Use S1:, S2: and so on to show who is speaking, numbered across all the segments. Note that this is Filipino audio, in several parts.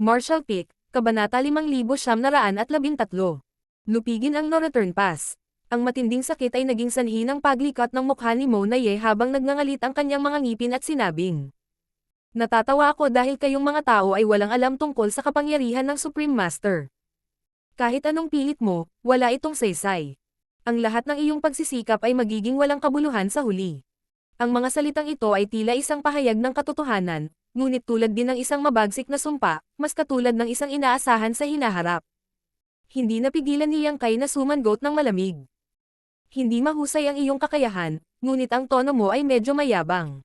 S1: Marshall Peak, Kabanata 5913. Lupigin ang no-return pass. Ang matinding sakit ay naging sanhi ng paglikat ng mukha ni Mo Naye habang nagngangalit ang kanyang mga ngipin at sinabing, "Natatawa ako dahil kayong mga tao ay walang alam tungkol sa kapangyarihan ng Supreme Master. Kahit anong pilit mo, wala itong saysay. Ang lahat ng iyong pagsisikap ay magiging walang kabuluhan sa huli." Ang mga salitang ito ay tila isang pahayag ng katotohanan, ngunit tulad din ng isang mabagsik na sumpa, mas katulad ng isang inaasahan sa hinaharap. Hindi napigilan ni Yang Kai na sumangot ng malamig. "Hindi mahusay ang iyong kakayahan, ngunit ang tono mo ay medyo mayabang."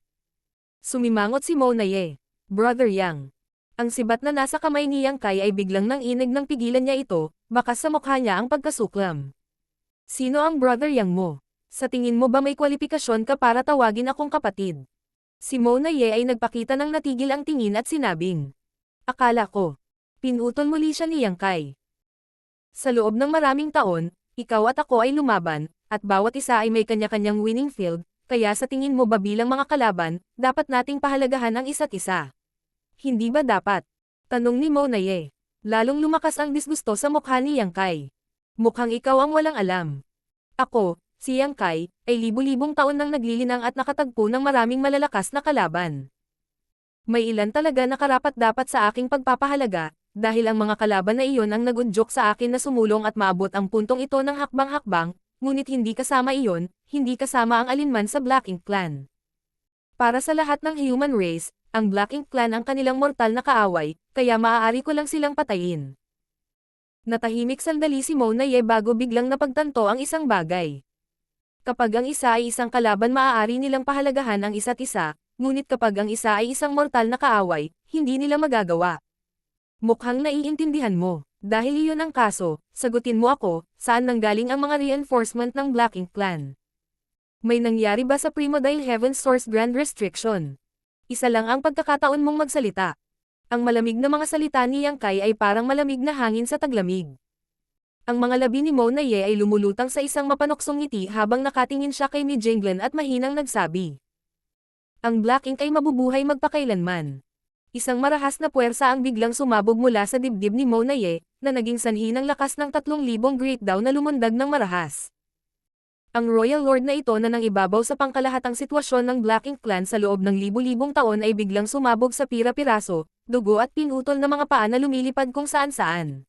S1: Sumimangot si Mo Naye. "Brother Yang." Ang sibat na nasa kamay ni Yang Kai ay biglang nanginig nang pigilan niya ito, bakas sa mukha niya ang pagkasuklam. "Sino ang Brother Yang mo? Sa tingin mo ba may kwalifikasyon ka para tawagin akong kapatid?" Si Mo Naye ay nagpakita ng natigil ang tingin at sinabing, "Akala ko." Pinutol muli siya ni Yang Kai. "Sa loob ng maraming taon, ikaw at ako ay lumaban, at bawat isa ay may kanya-kanyang winning field, kaya sa tingin mo ba bilang mga kalaban, dapat nating pahalagahan ang isa't isa? Hindi ba dapat?" Tanong ni Mo Naye. Lalong lumakas ang disgusto sa mukha ni Yang Kai. "Mukhang ikaw ang walang alam. Ako, si Yang Kai, ay libu-libong taon nang naglilinang at nakatagpo ng maraming malalakas na kalaban. May ilan talaga na karapat-dapat sa aking pagpapahalaga, dahil ang mga kalaban na iyon ang nagundyok sa akin na sumulong at maabot ang puntong ito ng hakbang-hakbang, ngunit hindi kasama iyon, hindi kasama ang alinman sa Black Ink Clan. Para sa lahat ng human race, ang Black Ink Clan ang kanilang mortal na kaaway, kaya maaari ko lang silang patayin." Natahimik sandali si Mo Naye bago biglang napagtanto ang isang bagay. Kapag ang isa ay isang kalaban, maaari nilang pahalagahan ang isa't isa, ngunit kapag ang isa ay isang mortal na kaaway, hindi nila magagawa. "Mukhang naiintindihan mo. Dahil iyon ang kaso, sagutin mo ako, saan nanggaling ang mga reinforcement ng Black Ink Clan? May nangyari ba sa Primodile Heaven Source Grand Restriction?" Isa lang ang pagkakataon mong magsalita. Ang malamig na mga salita ni Yang Kai ay parang malamig na hangin sa taglamig. Ang mga labi ni Mo Naye ay lumulutang sa isang mapanoksong ngiti habang nakatingin siya kay Mi Jinglan at mahinang nagsabi, "Ang Black Ink ay mabubuhay magpakailanman." Isang marahas na puwersa ang biglang sumabog mula sa dibdib ni Mo Naye, na naging sanhi ng lakas ng 3,000 Great Daw na lumundag ng marahas. Ang Royal Lord na ito na nang ibabaw sa pangkalahatang sitwasyon ng Black Ink Clan sa loob ng libu-libong taon ay biglang sumabog sa pira-piraso, dugo at pinutol na mga paa na lumilipad kung saan-saan.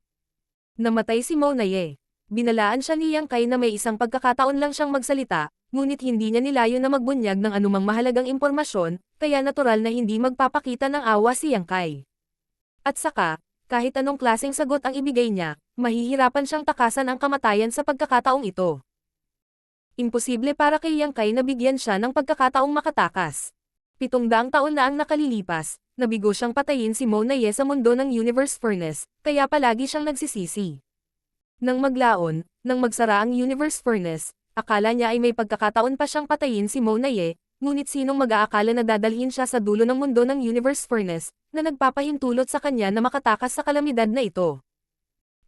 S1: Namatay si Mo Naye. Binalaan siya ni Yang Kai na may isang pagkakataon lang siyang magsalita, ngunit hindi niya nilayo na magbunyag ng anumang mahalagang impormasyon, kaya natural na hindi magpapakita ng awa si Yang Kai. At saka, kahit anong klaseng sagot ang ibigay niya, mahihirapan siyang takasan ang kamatayan sa pagkakataong ito. Imposible para kay Yang Kai na bigyan siya ng pagkakataong makatakas. 700 taon na ang nakalilipas, nabigo siyang patayin si Mo Naye sa mundo ng Universe Furnace, kaya palagi siyang nagsisisi. Nang maglaon, nang magsara ang Universe Furnace, akala niya ay may pagkakataon pa siyang patayin si Mo Naye, ngunit sinong mag-aakala na dadalhin siya sa dulo ng mundo ng Universe Furnace, na nagpapahintulot sa kanya na makatakas sa kalamidad na ito.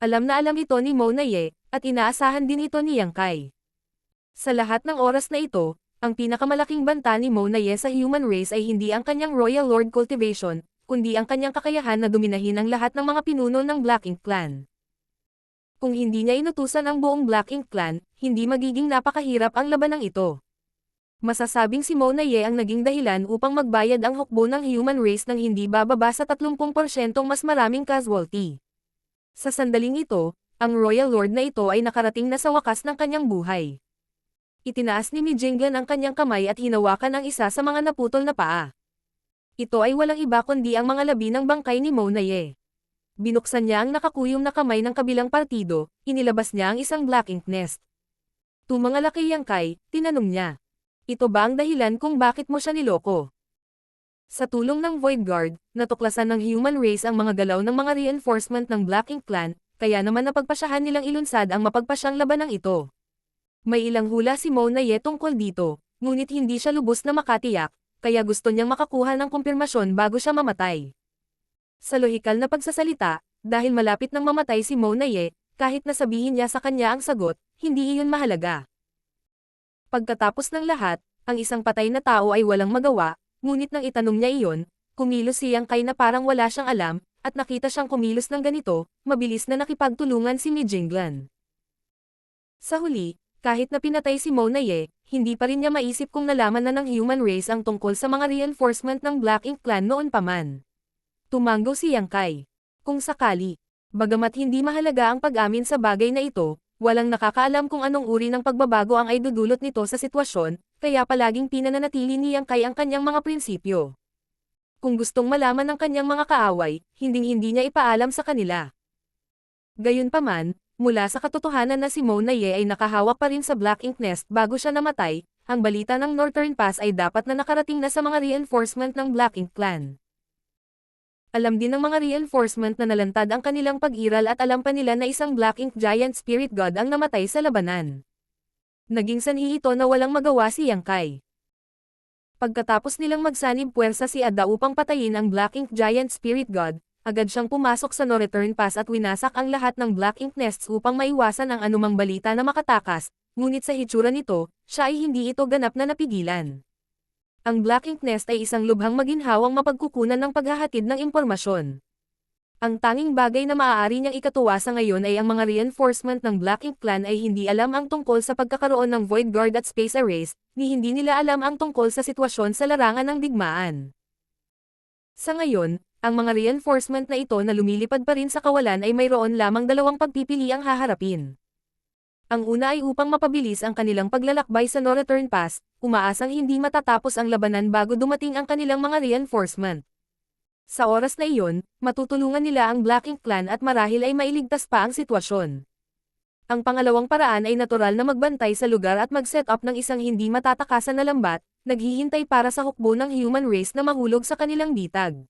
S1: Alam na alam ito ni Mo Naye, at inaasahan din ito ni Yang Kai. Sa lahat ng oras na ito, ang pinakamalaking banta ni Mo Naye sa human race ay hindi ang kanyang Royal Lord cultivation, kundi ang kanyang kakayahan na dominahin ang lahat ng mga pinuno ng Black Ink Clan. Kung hindi niya inutusan ang buong Black Ink Clan, hindi magiging napakahirap ang labanang ito. Masasabing si Mo Naye ang naging dahilan upang magbayad ang hukbo ng human race ng hindi bababa sa 30% mas maraming casualty. Sa sandaling ito, ang Royal Lord na ito ay nakarating na sa wakas ng kanyang buhay. Itinaas ni Mi Jinglan ang kanyang kamay at hinawakan ang isa sa mga naputol na paa. Ito ay walang iba kundi ang mga labi ng bangkay ni Mo Naye. Binuksan niya ang nakakuyom na kamay ng kabilang partido, inilabas niya ang isang Black Ink Nest. "Tumangalaki Yang Kai," tinanong niya. "Ito ba ang dahilan kung bakit mo siya niloko?" Sa tulong ng Void Guard, natuklasan ng human race ang mga galaw ng mga reinforcement ng Black Ink Clan, kaya naman napagpasyahan nilang ilunsad ang mapagpasyang labanang ito. May ilang hula si Mo Naye tungkol dito, ngunit hindi siya lubos na makatiyak, kaya gusto niyang makakuha ng kumpirmasyon bago siya mamatay. Sa lohikal na pagsasalita, dahil malapit nang mamatay si Mo Naye, kahit nasabihin niya sa kanya ang sagot, hindi iyon mahalaga. Pagkatapos ng lahat, ang isang patay na tao ay walang magawa, ngunit nang itanong niya iyon, kumilos si Yang Kai na parang wala siyang alam, at nakita siyang kumilos ng ganito, mabilis na nakipagtulungan si Mi Jinglan. Sa huli, kahit na pinatay si Mona Ye, hindi pa rin niya maisip kung nalaman na ng human race ang tungkol sa mga reinforcement ng Black Ink Clan noon pa man. Tumango si Yang Kai. Kung sakali, bagamat hindi mahalaga ang pag-amin sa bagay na ito, walang nakakaalam kung anong uri ng pagbabago ang ay dudulot nito sa sitwasyon, kaya palaging pinananatili ni Yang Kai ang kanyang mga prinsipyo. Kung gustong malaman ng kanyang mga kaaway, hinding-hindi niya ipaalam sa kanila. Gayunpaman, mula sa katotohanan na si Mona Ye ay nakahawak pa rin sa Black Ink Nest bago siya namatay, ang balita ng Northern Pass ay dapat na nakarating na sa mga reinforcement ng Black Ink Clan. Alam din ng mga reinforcement na nalantad ang kanilang pag-iral at alam pa nila na isang Black Ink Giant Spirit God ang namatay sa labanan. Naging sanhi ito na walang magawa si Yang Kai. Pagkatapos nilang magsanib puwersa si Ada upang patayin ang Black Ink Giant Spirit God, agad siyang pumasok sa Northern Pass at winasak ang lahat ng Black Ink Nests upang maiwasan ang anumang balita na makatakas, ngunit sa hitsura nito, siya ay hindi ito ganap na napigilan. Ang Black Ink Nest ay isang lubhang maginhawang mapagkukunan ng paghahatid ng impormasyon. Ang tanging bagay na maaari niyang ikatuwa sa ngayon ay ang mga reinforcement ng Black Ink Clan ay hindi alam ang tungkol sa pagkakaroon ng Void Guard at Space Arrays, ni hindi nila alam ang tungkol sa sitwasyon sa larangan ng digmaan. Sa ngayon, ang mga reinforcement na ito na lumilipad pa rin sa kawalan ay mayroon lamang dalawang pagpipili ang haharapin. Ang una ay upang mapabilis ang kanilang paglalakbay sa Northern Pass, umaasang hindi matatapos ang labanan bago dumating ang kanilang mga reinforcement. Sa oras na iyon, matutulungan nila ang Black Ink Clan at marahil ay mailigtas pa ang sitwasyon. Ang pangalawang paraan ay natural na magbantay sa lugar at mag-set up ng isang hindi matatakasan na lambat, naghihintay para sa hukbo ng human race na mahulog sa kanilang bitag.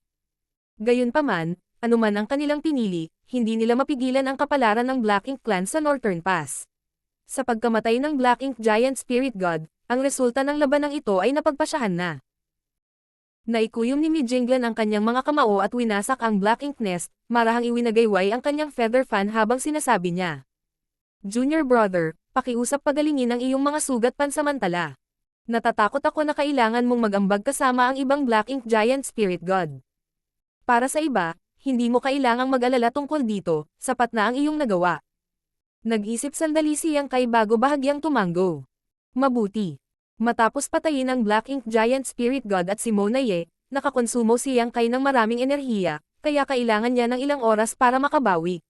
S1: Gayunpaman, anuman ang kanilang pinili, hindi nila mapigilan ang kapalaran ng Black Ink Clan sa Northern Pass. Sa pagkamatay ng Black Ink Giant Spirit God, ang resulta ng labanang ito ay napagpasyahan na. Naikuyom ni Mi Jinglan ang kanyang mga kamao at winasak ang Black Ink Nest, marahang iwinagayway ang kanyang feather fan habang sinasabi niya. Junior brother, pakiusap pagalingin ang iyong mga sugat pansamantala. Natatakot ako na kailangan mong mag-ambag kasama ang ibang Black Ink Giant Spirit God. Para sa iba, hindi mo kailangang mag-alala tungkol dito, sapat na ang iyong nagawa. Nag-isip sandali si Yang Kai bago bahagyang tumango. Mabuti. Matapos patayin ang Black Ink Giant Spirit God at si Mona Ye, nakakonsumo si Yang Kai ng maraming enerhiya, kaya kailangan niya ng ilang oras para makabawi.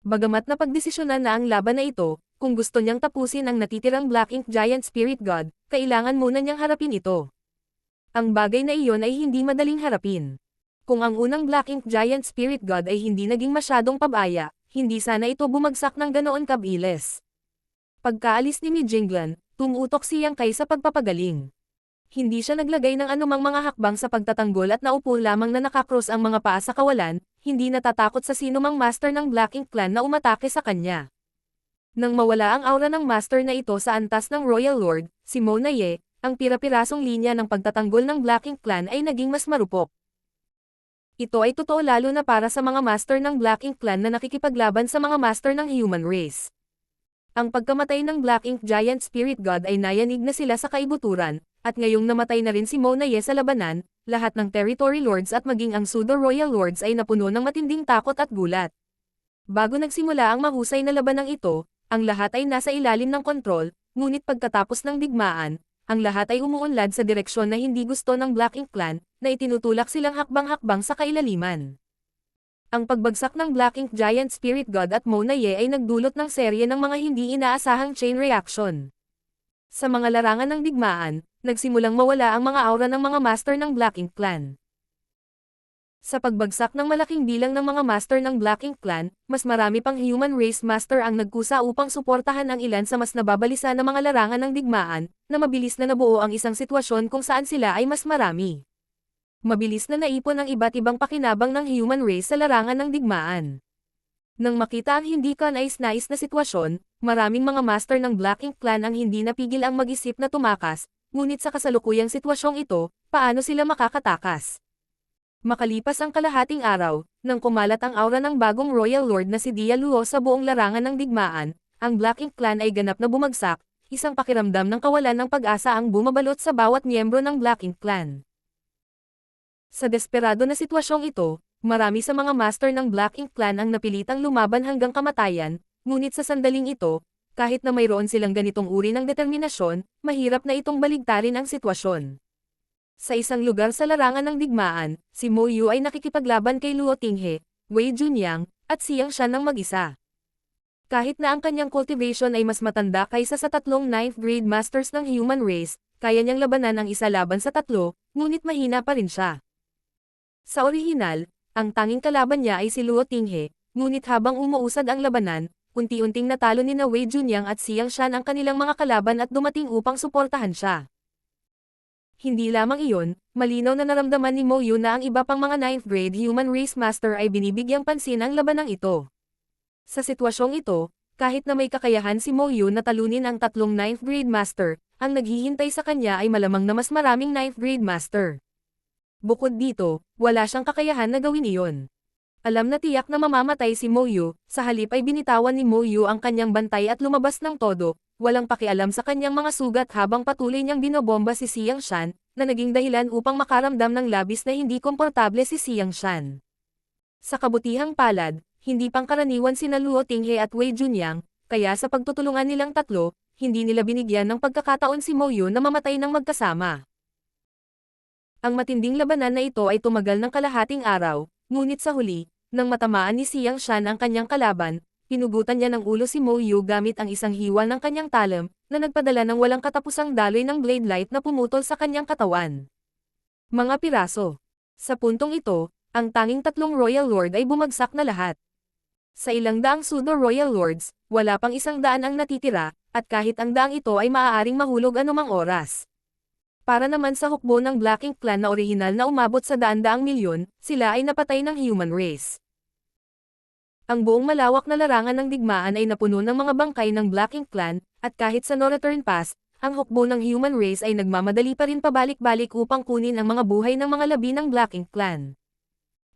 S1: Bagamat napagdesisyonan na ang laban na ito, kung gusto niyang tapusin ang natitirang Black Ink Giant Spirit God, kailangan muna niyang harapin ito. Ang bagay na iyon ay hindi madaling harapin. Kung ang unang Black Ink Giant Spirit God ay hindi naging masyadong pabaya, hindi sana ito bumagsak ng ganoon kabilis. Pagkaalis ni Mi Jinglan, tumutok si Yang Kai sa pagpapagaling. Hindi siya naglagay ng anumang mga hakbang sa pagtatanggol at naupo lamang na nakakross ang mga paa sa kawalan, hindi natatakot sa sinumang master ng Black Ink Clan na umatake sa kanya. Nang mawala ang aura ng master na ito sa antas ng Royal Lord, si Mona Ye, ang pira-pirasong linya ng pagtatanggol ng Black Ink Clan ay naging mas marupok. Ito ay totoo lalo na para sa mga master ng Black Ink Clan na nakikipaglaban sa mga master ng human race. Ang pagkamatay ng Black Ink Giant Spirit God ay nayanig na sila sa kaibuturan, at ngayong namatay na rin si Mona Ye sa labanan, lahat ng Territory Lords at maging ang Pseudo-Royal Lords ay napuno ng matinding takot at gulat. Bago nagsimula ang mahusay na labanang ito, ang lahat ay nasa ilalim ng kontrol, ngunit pagkatapos ng digmaan, ang lahat ay umuunlad sa direksyon na hindi gusto ng Black Ink Clan, na itinutulak silang hakbang-hakbang sa kailaliman. Ang pagbagsak ng Black Ink Giant Spirit God at Mona Ye ay nagdulot ng serye ng mga hindi inaasahang chain reaction. Sa mga larangan ng digmaan, nagsimulang mawala ang mga aura ng mga master ng Black Ink Clan. Sa pagbagsak ng malaking bilang ng mga master ng Black Ink Clan, mas marami pang human race master ang nagkusa upang suportahan ang ilan sa mas nababalisa na mga larangan ng digmaan, na mabilis na nabuo ang isang sitwasyon kung saan sila ay mas marami. Mabilis na naipon ang iba't ibang pakinabang ng human race sa larangan ng digmaan. Nang makita ang hindi kanais-nais na sitwasyon, maraming mga master ng Black Ink Clan ang hindi napigil ang mag-isip na tumakas, ngunit sa kasalukuyang sitwasyong ito, paano sila makakatakas? Makalipas ang kalahating araw, nang kumalat ang aura ng bagong Royal Lord na si Dia Luo sa buong larangan ng digmaan, ang Black Ink Clan ay ganap na bumagsak, isang pakiramdam ng kawalan ng pag-asa ang bumabalot sa bawat miyembro ng Black Ink Clan. Sa desperado na sitwasyong ito, Marami sa mga master ng Black Ink Clan ang napilitang lumaban hanggang kamatayan, ngunit sa sandaling ito, kahit na mayroon silang ganitong uri ng determinasyon, mahirap na itong baligtarin ang sitwasyon. Sa isang lugar sa larangan ng digmaan, si Mo Yu ay nakikipaglaban kay Luo Tinghe, Wei Junyang, at Xiang Shan ng mag-isa. Kahit na ang kanyang cultivation ay mas matanda kaysa sa tatlong 9th grade masters ng human race, kaya niyang labanan ang isa laban sa tatlo, ngunit mahina pa rin siya. Sa orihinal, ang tanging kalaban niya ay si Luo Tinghe, ngunit habang umuusad ang labanan, unti-unting natalo ni na Wei Junyang at Xiang Shan ang kanilang mga kalaban at dumating upang suportahan siya. Hindi lamang iyon, malinaw na naramdaman ni Mo Yu na ang iba pang mga 9th grade human race master ay binibigyang pansin ang labanang ito. Sa sitwasyong ito, kahit na may kakayahan si Mo Yu na talunin ang tatlong 9th grade master, ang naghihintay sa kanya ay malamang na mas maraming 9th grade master. Bukod dito, wala siyang kakayahan na gawin iyon. Alam na tiyak na mamamatay si Mo Yu, sa halip ay binitawan ni Mo Yu ang kanyang bantay at lumabas ng todo, walang pakialam sa kanyang mga sugat habang patuloy niyang binobomba si Xiang Shan, na naging dahilan upang makaramdam ng labis na hindi komportable si Xiang Shan. Sa kabutihang palad, hindi pangkaraniwan sina Luo Tinghe at Wei Junyang, kaya sa pagtutulungan nilang tatlo, hindi nila binigyan ng pagkakataon si Mo Yu na mamatay ng magkasama. Ang matinding labanan na ito ay tumagal ng kalahating araw, ngunit sa huli, nang matamaan ni Xiang Shan ang kanyang kalaban, pinugutan niya ng ulo si Mo Yu gamit ang isang hiwal ng kanyang talam, na nagpadala ng walang katapusang daloy ng blade light na pumutol sa kanyang katawan. Mga piraso. Sa puntong ito, ang tanging tatlong Royal Lord ay bumagsak na lahat. Sa ilang daang pseudo-royal lords, wala pang 100 ang natitira, at kahit ang daang ito ay maaaring mahulog anumang oras. Para naman sa hukbo ng Black Ink Clan na orihinal na umabot sa daan-daang milyon, sila ay napatay ng human race. Ang buong malawak na larangan ng digmaan ay napuno ng mga bangkay ng Black Ink Clan, at kahit sa No Return Pass, ang hukbo ng human race ay nagmamadali pa rin pabalik-balik upang kunin ang mga buhay ng mga labi ng Black Ink Clan.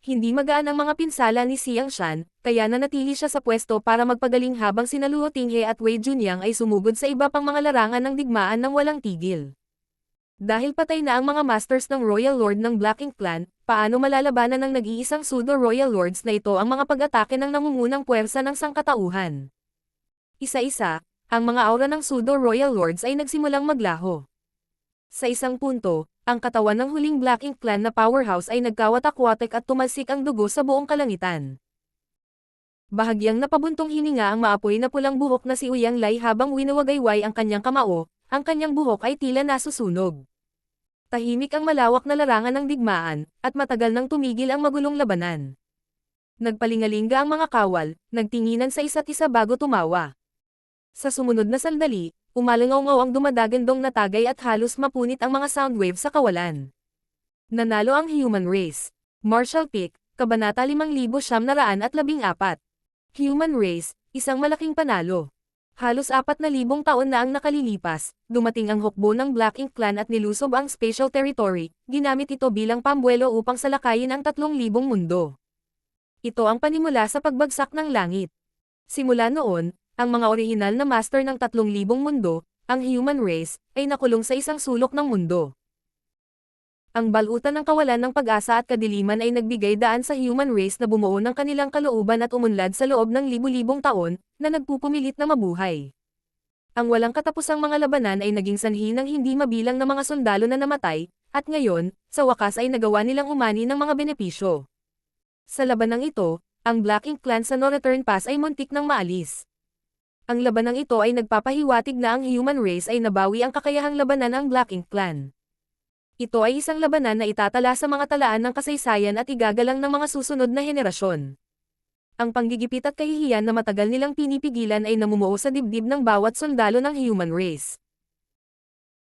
S1: Hindi magaan ang mga pinsala ni Xiang Shan, kaya nanatili siya sa pwesto para magpagaling habang sina Luo Tinghe at Wei Junyang ay sumugod sa iba pang mga larangan ng digmaan ng walang tigil. Dahil patay na ang mga masters ng Royal Lord ng Black Ink Clan, paano malalabanan ng nag-iisang pseudo-royal lords na ito ang mga pag-atake ng nangungunang puwersa ng sangkatauhan? Isa-isa, ang mga aura ng pseudo-royal lords ay nagsimulang maglaho. Sa isang punto, ang katawan ng huling Black Ink Clan na powerhouse ay nagkawatak-watak at tumalsik ang dugo sa buong kalangitan. Bahagyang napabuntong hininga ang maapoy na pulang buhok na si Uyang Lai habang winawagayway ang kanyang kamao, ang kanyang buhok ay tila nasusunog. Tahimik ang malawak na larangan ng digmaan, at matagal nang tumigil ang magulong labanan. Nagpalingalinga ang mga kawal, nagtinginan sa isa't isa bago tumawa. Sa sumunod na sandali, umalangaw-ngaw ang dumadagandong na tagay at halos mapunit ang mga soundwave sa kawalan. Nanalo ang human race. Martial Peak, Kabanata 5,914. Human race, isang malaking panalo. Halos 4,000 taon na ang nakalilipas, dumating ang hukbo ng Black Ink Clan at nilusob ang Spatial Territory, ginamit ito bilang pambuelo upang salakayin ang 3,000 mundo. Ito ang panimula sa pagbagsak ng langit. Simula noon, ang mga orihinal na master ng 3,000 mundo, ang human race, ay nakulong sa isang sulok ng mundo. Ang balutan ng kawalan ng pag-asa at kadiliman ay nagbigay daan sa human race na bumuo ng kanilang kalooban at umunlad sa loob ng libu-libong taon, na nagpupumilit na mabuhay. Ang walang katapusang mga labanan ay naging sanhi ng hindi mabilang na mga sundalo na namatay, at ngayon, sa wakas ay nagawa nilang umani ng mga benepisyo. Sa labanang ito, ang Black Ink Clan sa No Return Pass ay muntik nang maalis. Ang labanang ito ay nagpapahiwatig na ang human race ay nabawi ang kakayahang labanan ng Black Ink Clan. Ito ay isang labanan na itatala sa mga talaan ng kasaysayan at igagalang ng mga susunod na henerasyon. Ang panggigipit at kahihiyan na matagal nilang pinipigilan ay namumuo sa dibdib ng bawat sundalo ng human race.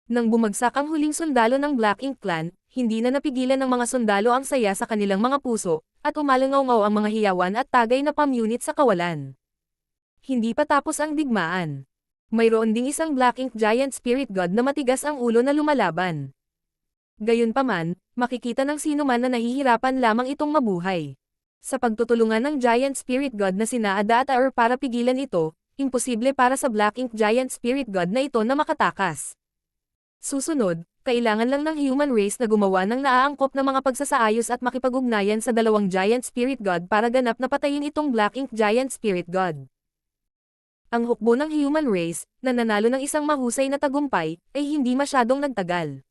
S1: Nang bumagsak ang huling sundalo ng Black Ink Clan, hindi na napigilan ng mga sundalo ang saya sa kanilang mga puso, at umalangaw-ngaw ang mga hiyawan at tagay na pamunit sa kawalan. Hindi pa tapos ang digmaan. Mayroon ding isang Black Ink Giant Spirit God na matigas ang ulo na lumalaban. Gayunpaman, makikita ng sino man na nahihirapan lamang itong mabuhay. Sa pagtutulungan ng Giant Spirit God na sina Ada at Aur para pigilan ito, imposible para sa Black Ink Giant Spirit God na ito na makatakas. Susunod, kailangan lang ng human race na gumawa ng naaangkop na mga pagsasaayos at makipag-ugnayan sa dalawang Giant Spirit God para ganap na patayin itong Black Ink Giant Spirit God. Ang hukbo ng human race, na nanalo ng isang mahusay na tagumpay, ay hindi masyadong nagtagal.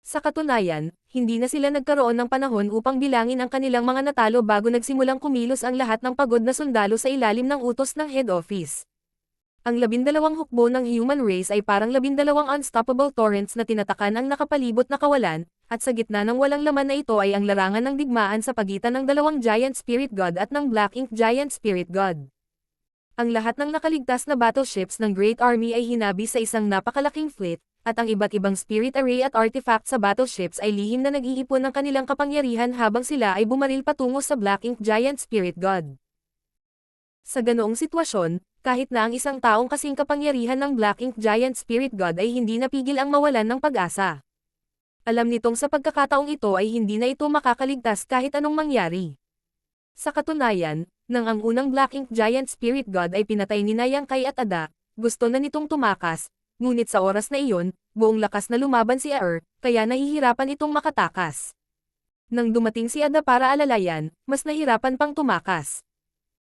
S1: Sa katunayan, hindi na sila nagkaroon ng panahon upang bilangin ang kanilang mga natalo bago nagsimulang kumilos ang lahat ng pagod na sundalo sa ilalim ng utos ng head office. Ang 12 hukbo ng human race ay parang 12 unstoppable torrents na tinatakan ang nakapalibot na kawalan, at sa gitna ng walang laman na ito ay ang larangan ng digmaan sa pagitan ng dalawang Giant Spirit God at ng Black Ink Giant Spirit God. Ang lahat ng nakaligtas na battleships ng Great Army ay hinabi sa isang napakalaking fleet, at ang iba't ibang spirit array at artifact sa battleships ay lihim na nag-iipon ng kanilang kapangyarihan habang sila ay bumaril patungo sa Black Ink Giant Spirit God. Sa ganoong sitwasyon, kahit na ang isang taong kasing kapangyarihan ng Black Ink Giant Spirit God ay hindi napigil ang mawalan ng pag-asa. Alam nitong sa pagkakataong ito ay hindi na ito makakaligtas kahit anong mangyari. Sa katunayan, nang ang unang Black Ink Giant Spirit God ay pinatay ni Yang Kai at Ada, gusto na nitong tumakas, ngunit sa oras na iyon, buong lakas na lumaban si Aer, kaya nahihirapan itong makatakas. Nang dumating si Ada para alalayan, mas nahirapan pang tumakas.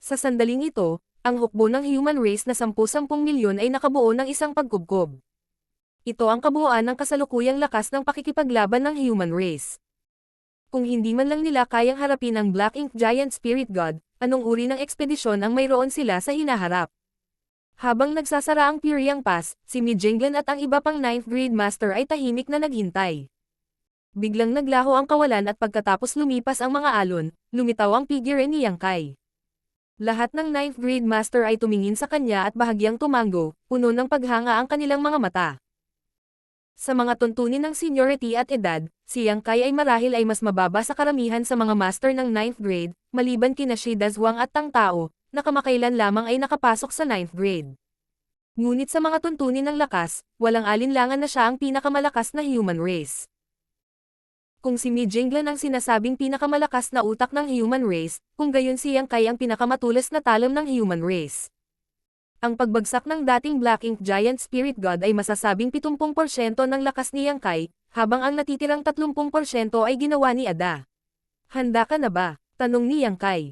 S1: Sa sandaling ito, ang hukbo ng human race na 10-10 milyon ay nakabuo ng isang pagkubkob. Ito ang kabuuan ng kasalukuyang lakas ng pakikipaglaban ng human race. Kung hindi man lang nila kayang harapin ang Black Ink Giant Spirit God, anong uri ng ekspedisyon ang mayroon sila sa hinaharap? Habang nagsasara ang Pyriang Pass, si Mi Jinglan at ang iba pang 9th grade master ay tahimik na naghintay. Biglang naglaho ang kawalan at pagkatapos lumipas ang mga alon, lumitaw ang figure ni Yang Kai. Lahat ng 9th grade master ay tumingin sa kanya at bahagyang tumango, puno ng paghanga ang kanilang mga mata. Sa mga tuntunin ng seniority at edad, si Yang Kai ay marahil ay mas mababa sa karamihan sa mga master ng 9th grade, maliban kina Shida Zhuang at Tang Tao, na kamakailan lamang ay nakapasok sa 9th grade. Ngunit sa mga tuntunin ng lakas, walang alinlangan na siya ang pinakamalakas na human race. Kung si Mi Jinglan ang sinasabing pinakamalakas na utak ng human race, kung gayon si Yang Kai ang pinakamatulas na talam ng human race. Ang pagbagsak ng dating Black Ink Giant Spirit God ay masasabing 70% ng lakas ni Yang Kai, habang ang natitirang 30% ay ginawa ni Ada. Handa ka na ba? Tanong ni Yang Kai.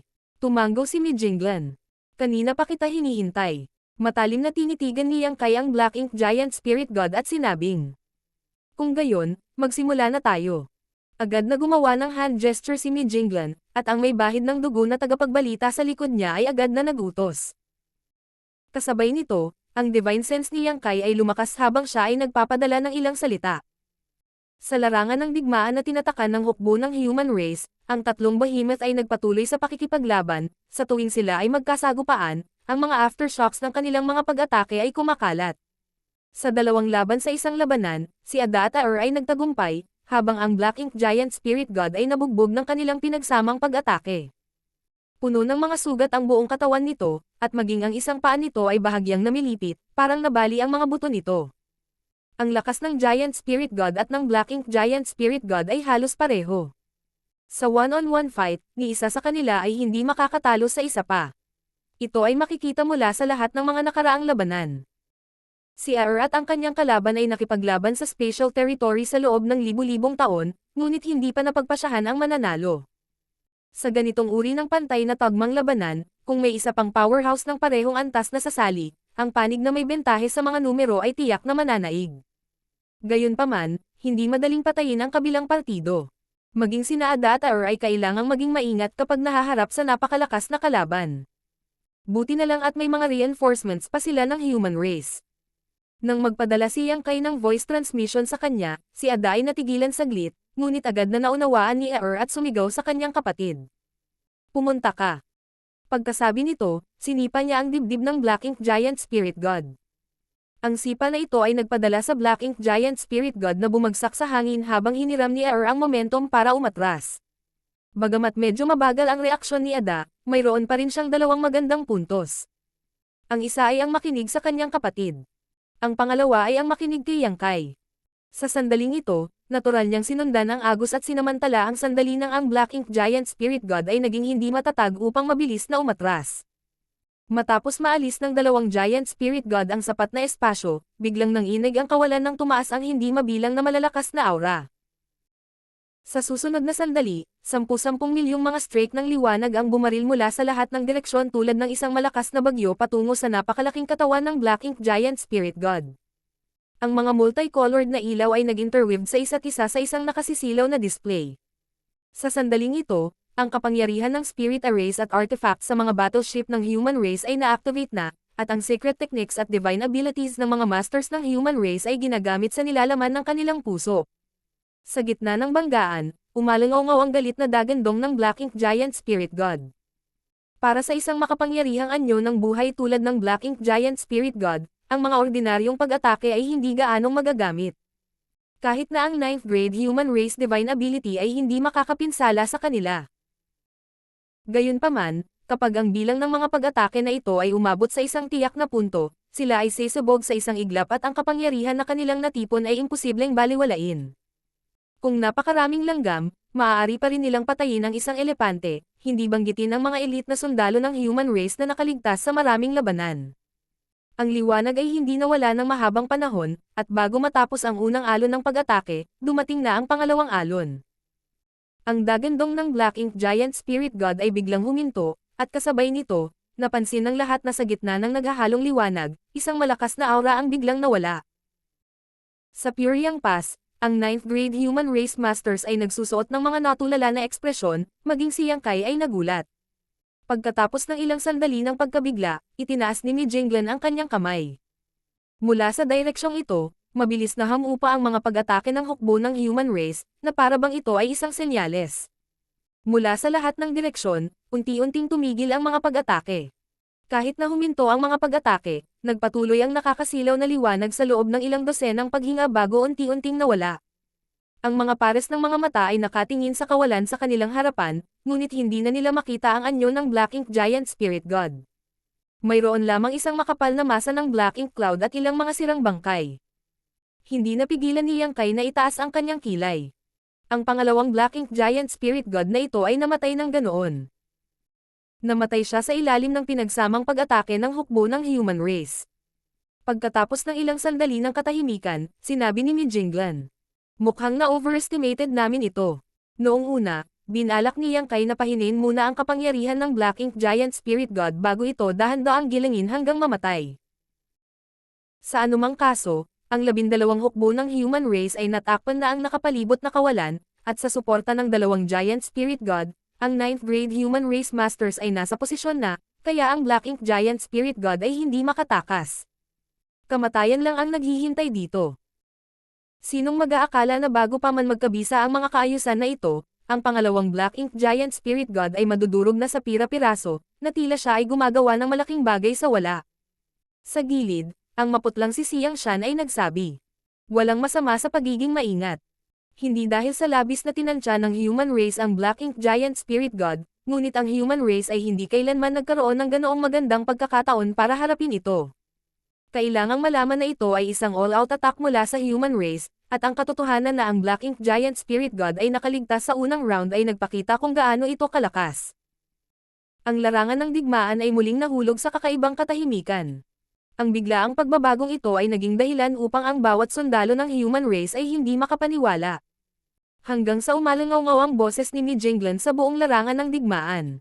S1: Tumango si Mi Jinglan. Kanina pa kita hinihintay. Matalim na tinitigan ni Yang Kai ang Black Ink Giant Spirit God at sinabing, kung gayon, magsimula na tayo. Agad na gumawa ng hand gesture si Mi Jinglan, at ang may bahid ng dugo na tagapagbalita sa likod niya ay agad na nagutos. Kasabay nito, ang divine sense ni Yang Kai ay lumakas habang siya ay nagpapadala ng ilang salita. Sa larangan ng digmaan na tinatakan ng hukbo ng human race, ang tatlong behemoth ay nagpatuloy sa pakikipaglaban, sa tuwing sila ay magkasagupaan, ang mga aftershocks ng kanilang mga pag-atake ay kumakalat. Sa dalawang laban sa isang labanan, si Ada at Aer ay nagtagumpay, habang ang Black Ink Giant Spirit God ay nabugbog ng kanilang pinagsamang pag-atake. Puno ng mga sugat ang buong katawan nito, at maging ang isang paa nito ay bahagyang namilipit, parang nabali ang mga buto nito. Ang lakas ng Giant Spirit God at ng Black Ink Giant Spirit God ay halos pareho. Sa one-on-one fight, ni isa sa kanila ay hindi makakatalo sa isa pa. Ito ay makikita mula sa lahat ng mga nakaraang labanan. Si Aer at ang kanyang kalaban ay nakipaglaban sa spatial territory sa loob ng libu-libong taon, ngunit hindi pa napagpasyahan ang mananalo. Sa ganitong uri ng pantay na tagmang labanan, kung may isa pang powerhouse ng parehong antas na sasali, ang panig na may bentahe sa mga numero ay tiyak na mananaig. Gayunpaman, hindi madaling patayin ang kabilang partido. Maging sina Ada at Aer ay kailangang maging maingat kapag nahaharap sa napakalakas na kalaban. Buti na lang at may mga reinforcements pa sila ng human race. Nang magpadala si Yang Kai ng voice transmission sa kanya, si Ada ay natigilan saglit, ngunit agad na naunawaan ni Aer at sumigaw sa kanyang kapatid. Pumunta ka. Pagkasabi nito, sinipa niya ang dibdib ng Black Ink Giant Spirit God. Ang sipa na ito ay nagpadala sa Black Ink Giant Spirit God na bumagsak sa hangin habang hiniram ni Aer ang momentum para umatras. Bagamat medyo mabagal ang reaksyon ni Ada, mayroon pa rin siyang dalawang magandang puntos. Ang isa ay ang makinig sa kanyang kapatid. Ang pangalawa ay ang makinig kay Yang Kai. Sa sandaling ito, natural niyang sinundan ang agos at sinamantala ang sandali ng ang Black Ink Giant Spirit God ay naging hindi matatag upang mabilis na umatras. Matapos maalis ng dalawang giant spirit god ang sapat na espasyo, biglang nanginig ang kawalan ng tumaas ang hindi mabilang na malalakas na aura. Sa susunod na sandali, 10-10 milyong mga streak ng liwanag ang bumaril mula sa lahat ng direksyon tulad ng isang malakas na bagyo patungo sa napakalaking katawan ng Black Ink Giant Spirit God. Ang mga multicolored na ilaw ay nag-interweave sa isa't isa sa isang nakasisilaw na display. Sa sandaling ito, ang kapangyarihan ng spirit arrays at artifacts sa mga battleship ng human race ay na-activate na, at ang secret techniques at divine abilities ng mga masters ng human race ay ginagamit sa nilalaman ng kanilang puso. Sa gitna ng banggaan, umalangaw ang galit na dagandong ng Black Ink Giant Spirit God. Para sa isang makapangyarihang anyo ng buhay tulad ng Black Ink Giant Spirit God, ang mga ordinaryong pag-atake ay hindi gaanong magagamit. Kahit na ang 9th grade human race divine ability ay hindi makakapinsala sa kanila. Gayunpaman, kapag ang bilang ng mga pag-atake na ito ay umabot sa isang tiyak na punto, sila ay sesabog sa isang iglap at ang kapangyarihan na kanilang natipon ay imposibleng baliwalain. Kung napakaraming langgam, maaari pa rin nilang patayin ang isang elepante, hindi banggitin ang mga elite na sundalo ng human race na nakaligtas sa maraming labanan. Ang liwanag ay hindi nawala ng mahabang panahon, at bago matapos ang unang alon ng pag-atake, dumating na ang pangalawang alon. Ang dagandong ng Black Ink Giant Spirit God ay biglang huminto, at kasabay nito, napansin ng lahat na sa gitna ng naghahalong liwanag, isang malakas na aura ang biglang nawala. Sa Puriang Pass, ang 9th grade human race masters ay nagsusuot ng mga natulala na ekspresyon, maging si Yang Kai ay nagulat. Pagkatapos ng ilang sandali ng pagkabigla, itinaas ni Jinglan ang kanyang kamay. Mula sa direksyong ito, mabilis na hamupa ang mga pag-atake ng hukbo ng human race, na parabang ito ay isang senyales. Mula sa lahat ng direksyon, unti-unting tumigil ang mga pag-atake. Kahit na huminto ang mga pag-atake, nagpatuloy ang nakakasilaw na liwanag sa loob ng ilang dosenang paghinga bago unti-unting nawala. Ang mga pares ng mga mata ay nakatingin sa kawalan sa kanilang harapan, ngunit hindi na nila makita ang anyo ng Black Ink Giant Spirit God. Mayroon lamang isang makapal na masa ng Black Ink Cloud at ilang mga sirang bangkay. Hindi napigilan ni Yang Kai na itaas ang kanyang kilay. Ang pangalawang Black Ink Giant Spirit God na ito ay namatay ng ganoon. Namatay siya sa ilalim ng pinagsamang pag-atake ng hukbo ng human race. Pagkatapos ng ilang sandali ng katahimikan, sinabi ni Jinglan, "Mukhang na-overestimated namin ito." Noong una, binalak ni Yang Kai na pahinin muna ang kapangyarihan ng Black Ink Giant Spirit God bago ito dahan-daang gilangin hanggang mamatay. Sa anumang kaso, ang 12 hukbo ng human race ay natakpan na ang nakapalibot na kawalan, at sa suporta ng dalawang Giant Spirit God, ang 9th grade human race masters ay nasa posisyon na, kaya ang Black Ink Giant Spirit God ay hindi makatakas. Kamatayan lang ang naghihintay dito. Sinong mag-aakala na bago pa man magkabisa ang mga kaayusan na ito, ang pangalawang Black Ink Giant Spirit God ay madudurog na sa pira-piraso, na tila siya ay gumagawa ng malaking bagay sa wala. Sa gilid, ang maputlang si Siyang Shan ay nagsabi, "Walang masama sa pagiging maingat." Hindi dahil sa labis na tinansya ng human race ang Black Ink Giant Spirit God, ngunit ang human race ay hindi kailanman nagkaroon ng ganoong magandang pagkakataon para harapin ito. Kailangang malaman na ito ay isang all-out attack mula sa human race, at ang katotohanan na ang Black Ink Giant Spirit God ay nakaligtas sa unang round ay nagpakita kung gaano ito kalakas. Ang larangan ng digmaan ay muling nahulog sa kakaibang katahimikan. Ang biglaang pagbabagong ito ay naging dahilan upang ang bawat sundalo ng human race ay hindi makapaniwala. Hanggang sa umalangaw ang boses ni Jinglan sa buong larangan ng digmaan.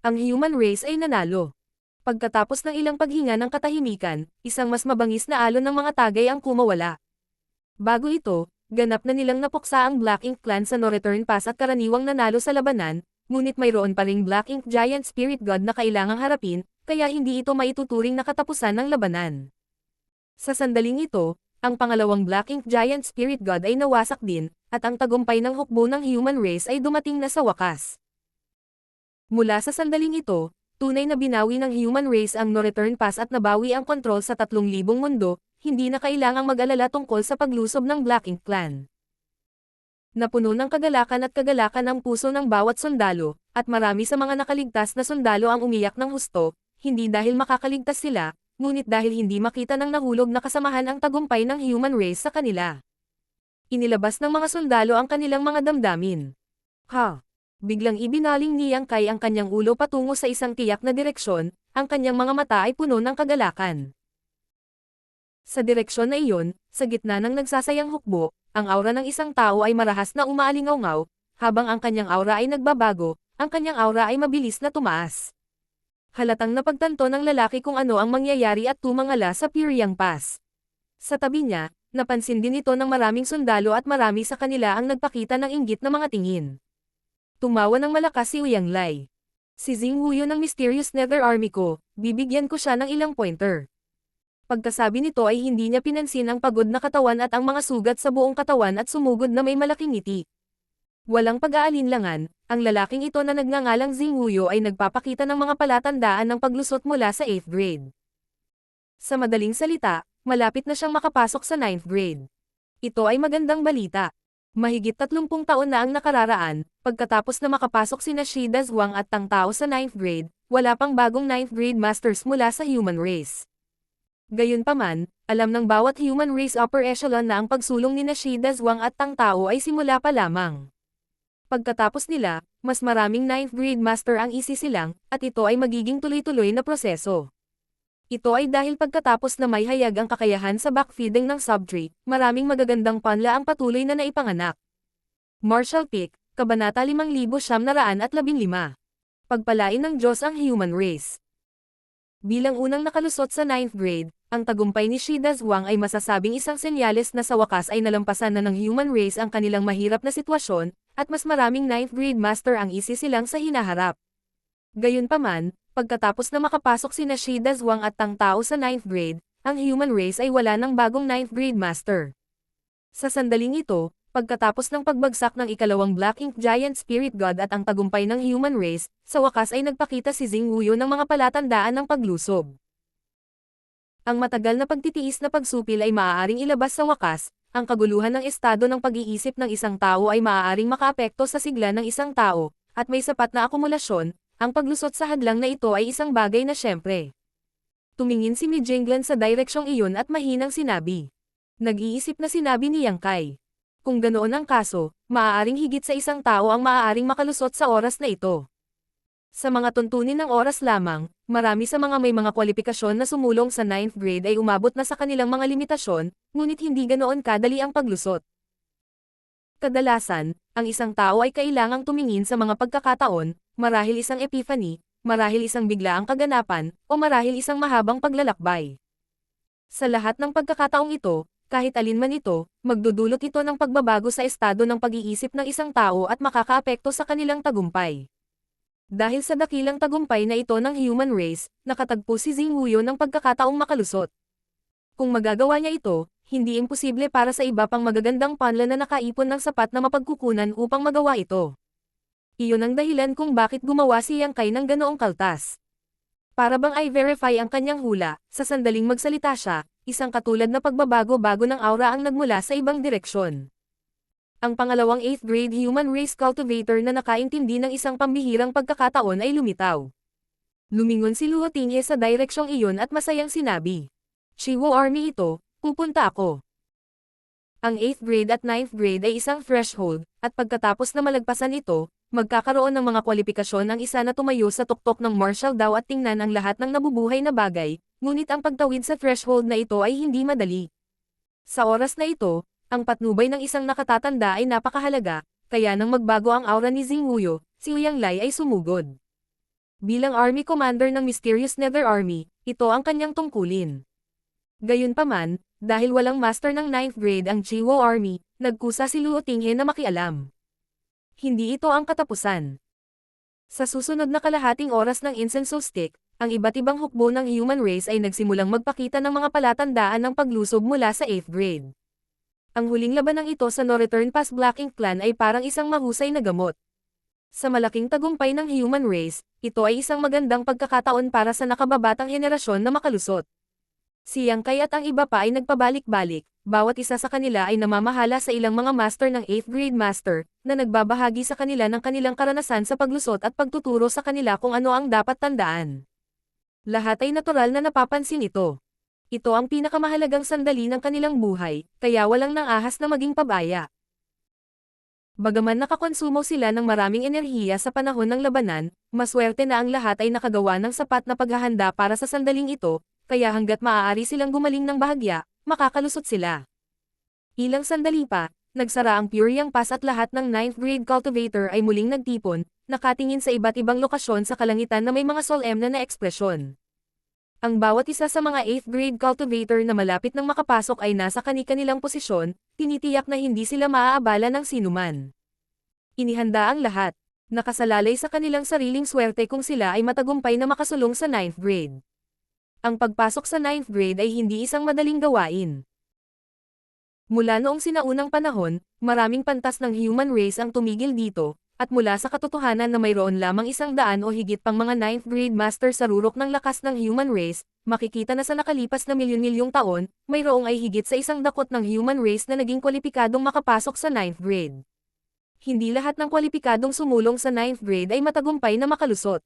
S1: Ang human race ay nanalo. Pagkatapos ng ilang paghinga ng katahimikan, isang mas mabangis na alon ng mga tagay ang kumawala. Bago ito, ganap na nilang napuksa ang Black Ink Clan sa No-Return Pass at karaniwang nanalo sa labanan, ngunit mayroon pa ring Black Ink Giant Spirit God na kailangang harapin, kaya hindi ito maituturing na katapusan ng labanan. Sa sandaling ito, ang pangalawang Black Ink Giant Spirit God ay nawasak din, at ang tagumpay ng hukbo ng human race ay dumating na sa wakas. Mula sa sandaling ito, tunay na binawi ng human race ang No-Return Pass at nabawi ang kontrol sa 3,000 mundo, hindi na kailangang mag-alala tungkol sa paglusob ng Black Ink Clan. Napuno ng kagalakan ang puso ng bawat sundalo, at marami sa mga nakaligtas na sundalo ang umiyak ng husto, hindi dahil makakaligtas sila, ngunit dahil hindi makita ng nahulog na kasamahan ang tagumpay ng human race sa kanila. Inilabas ng mga sundalo ang kanilang mga damdamin. Biglang ibinaling ni Yang Kai ang kanyang ulo patungo sa isang tiyak na direksyon, ang kanyang mga mata ay puno ng kagalakan. Sa direksyon na iyon, sa gitna ng nagsasayang hukbo, ang aura ng isang tao ay marahas na umaalingaw-ngaw, habang ang kanyang aura ay nagbabago, ang kanyang aura ay mabilis na tumaas. Halatang napagtanto ng lalaki kung ano ang mangyayari at tumangala sa Piryang Pass. Sa tabi niya, napansin din ito ng maraming sundalo at marami sa kanila ang nagpakita ng inggit na mga tingin. Tumawa ng malakas si Uyang Lai. Si Xing Huyo ng Mysterious Nether Army ko, bibigyan ko siya ng ilang pointer. Pagkasabi nito ay hindi niya pinansin ang pagod na katawan at ang mga sugat sa buong katawan at sumugod na may malaking ngiti. Walang pag-aalinlangan, ang lalaking ito na nagngangalang Xing Huyo ay nagpapakita ng mga palatandaan ng paglusot mula sa 8th grade. Sa madaling salita, malapit na siyang makapasok sa 9th grade. Ito ay magandang balita. Mahigit 30 taon na ang nakararaan, pagkatapos na makapasok sina Shida Zhuang at Tang Tao sa 9th grade, wala pang bagong 9th grade masters mula sa human race. Gayunpaman, alam ng bawat human race upper echelon na ang pagsulong ni Shida Zhuang at Tang Tao ay simula pa lamang. Pagkatapos nila, mas maraming 9th grade master ang isisilang, at ito ay magiging tuloy-tuloy na proseso. Ito ay dahil pagkatapos na may hayag ang kakayahan sa backfeeding ng subtree, maraming magagandang panla ang patuloy na naipanganak. Martial Peak, Kabanata 5915. Pagpalain ng Diyos ang human race. Bilang unang nakalusot sa 9th grade, ang tagumpay ni Shida Zhuang ay masasabing isang senyales na sa wakas ay nalampasan na ng human race ang kanilang mahirap na sitwasyon, at mas maraming 9th grade master ang isisilang sa hinaharap. Gayunpaman, pagkatapos na makapasok sina Shida Zhuang at Tang Tao sa 9th grade, ang human race ay wala ng bagong 9th grade master. Sa sandaling ito, pagkatapos ng pagbagsak ng ikalawang Black Ink Giant Spirit God at ang tagumpay ng human race, sa wakas ay nagpakita si Xing Huyo ng mga palatandaan ng paglusob. Ang matagal na pagtitiis na pagsupil ay maaaring ilabas sa wakas, ang kaguluhan ng estado ng pag-iisip ng isang tao ay maaaring makaapekto sa sigla ng isang tao, at may sapat na akumulasyon, ang paglusot sa hadlang na ito ay isang bagay na syempre. Tumingin si Mi Jinglan sa direksyong iyon at mahinang sinabi. Nag-iisip na sinabi ni Yang Kai. Kung ganoon ang kaso, maaaring higit sa isang tao ang maaaring makalusot sa oras na ito. Sa mga tuntunin ng oras lamang, marami sa mga may mga kwalifikasyon na sumulong sa 9th grade ay umabot na sa kanilang mga limitasyon, ngunit hindi ganoon kadali ang paglusot. Kadalasan, ang isang tao ay kailangang tumingin sa mga pagkakataon, marahil isang epiphany, marahil isang biglaang kaganapan, o marahil isang mahabang paglalakbay. Sa lahat ng pagkakataong ito, kahit alin man ito, magdudulot ito ng pagbabago sa estado ng pag-iisip ng isang tao at makakaapekto sa kanilang tagumpay. Dahil sa dakilang tagumpay na ito ng human race, nakatagpo si Xing Huyo ng pagkakataong makalusot. Kung magagawa niya ito, hindi imposible para sa iba pang magagandang panla na nakaipon ng sapat na mapagkukunan upang magawa ito. Iyon ang dahilan kung bakit gumawa si Yang Kai ng ganoong kaltas. Para bang i-verify ang kanyang hula, sa sandaling magsalita siya, isang katulad na pagbabago-bago ng aura ang nagmula sa ibang direksyon. Ang pangalawang 8th grade human race cultivator na nakaintindi ng isang pambihirang pagkakataon ay lumitaw. Lumingon si Luo Tinghe sa direksyong iyon at masayang sinabi. Chiwo Army ito, pupunta ako. Ang 8th grade at 9th grade ay isang threshold, at pagkatapos na malagpasan ito, magkakaroon ng mga kwalifikasyon ang isa na tumayo sa tuktok ng martial daw at tingnan ang lahat ng nabubuhay na bagay, ngunit ang pagtawid sa threshold na ito ay hindi madali. Sa oras na ito, ang patnubay ng isang nakatatanda ay napakahalaga, kaya nang magbago ang aura ni Xing Huyo, si Uyang Lai ay sumugod. Bilang Army Commander ng Mysterious Nether Army, ito ang kanyang tungkulin. Gayunpaman, dahil walang master ng 9th grade ang Chiwo Army, nagkusa si Luo Tinghe na makialam. Hindi ito ang katapusan. Sa susunod na kalahating oras ng Incense Stick, ang iba't ibang hukbo ng human race ay nagsimulang magpakita ng mga palatandaan ng paglusob mula sa 8th grade. Ang huling labanang ito sa No Return Pass Black Ink Clan ay parang isang mahusay na gamot. Sa malaking tagumpay ng human race, ito ay isang magandang pagkakataon para sa nakababatang henerasyon na makalusot. Si Yang Kai at ang iba pa ay nagpabalik-balik, bawat isa sa kanila ay namamahala sa ilang mga master ng 8th grade master, na nagbabahagi sa kanila ng kanilang karanasan sa paglusot at pagtuturo sa kanila kung ano ang dapat tandaan. Lahat ay natural na napapansin ito. Ito ang pinakamahalagang sandali ng kanilang buhay, kaya walang nang ahas na maging pabaya. Bagaman nakakonsumo sila ng maraming enerhiya sa panahon ng labanan, maswerte na ang lahat ay nakagawa ng sapat na paghahanda para sa sandaling ito, kaya hanggat maaari silang gumaling ng bahagya, makakalusot sila. Ilang sandali pa, nagsara ang Puriang Pass at lahat ng 9th grade cultivator ay muling nagtipon, nakatingin sa iba't ibang lokasyon sa kalangitan na may mga solemne na ekspresyon. Ang bawat isa sa mga 8th grade cultivator na malapit nang makapasok ay nasa kani-kanilang posisyon, tinitiyak na hindi sila maaabala ng sinuman. Inihanda ang lahat, nakasalalay sa kanilang sariling swerte kung sila ay matagumpay na makasulong sa 9th grade. Ang pagpasok sa 9th grade ay hindi isang madaling gawain. Mula noong sinaunang panahon, maraming pantas ng human race ang tumigil dito, at mula sa katotohanan na mayroon lamang 100 o higit pang mga 9th grade master sa rurok ng lakas ng human race, makikita na sa nakalipas na milyon-milyong taon, mayroong ay higit sa 100 ng human race na naging kwalipikadong makapasok sa 9th grade. Hindi lahat ng kwalipikadong sumulong sa 9th grade ay matagumpay na makalusot.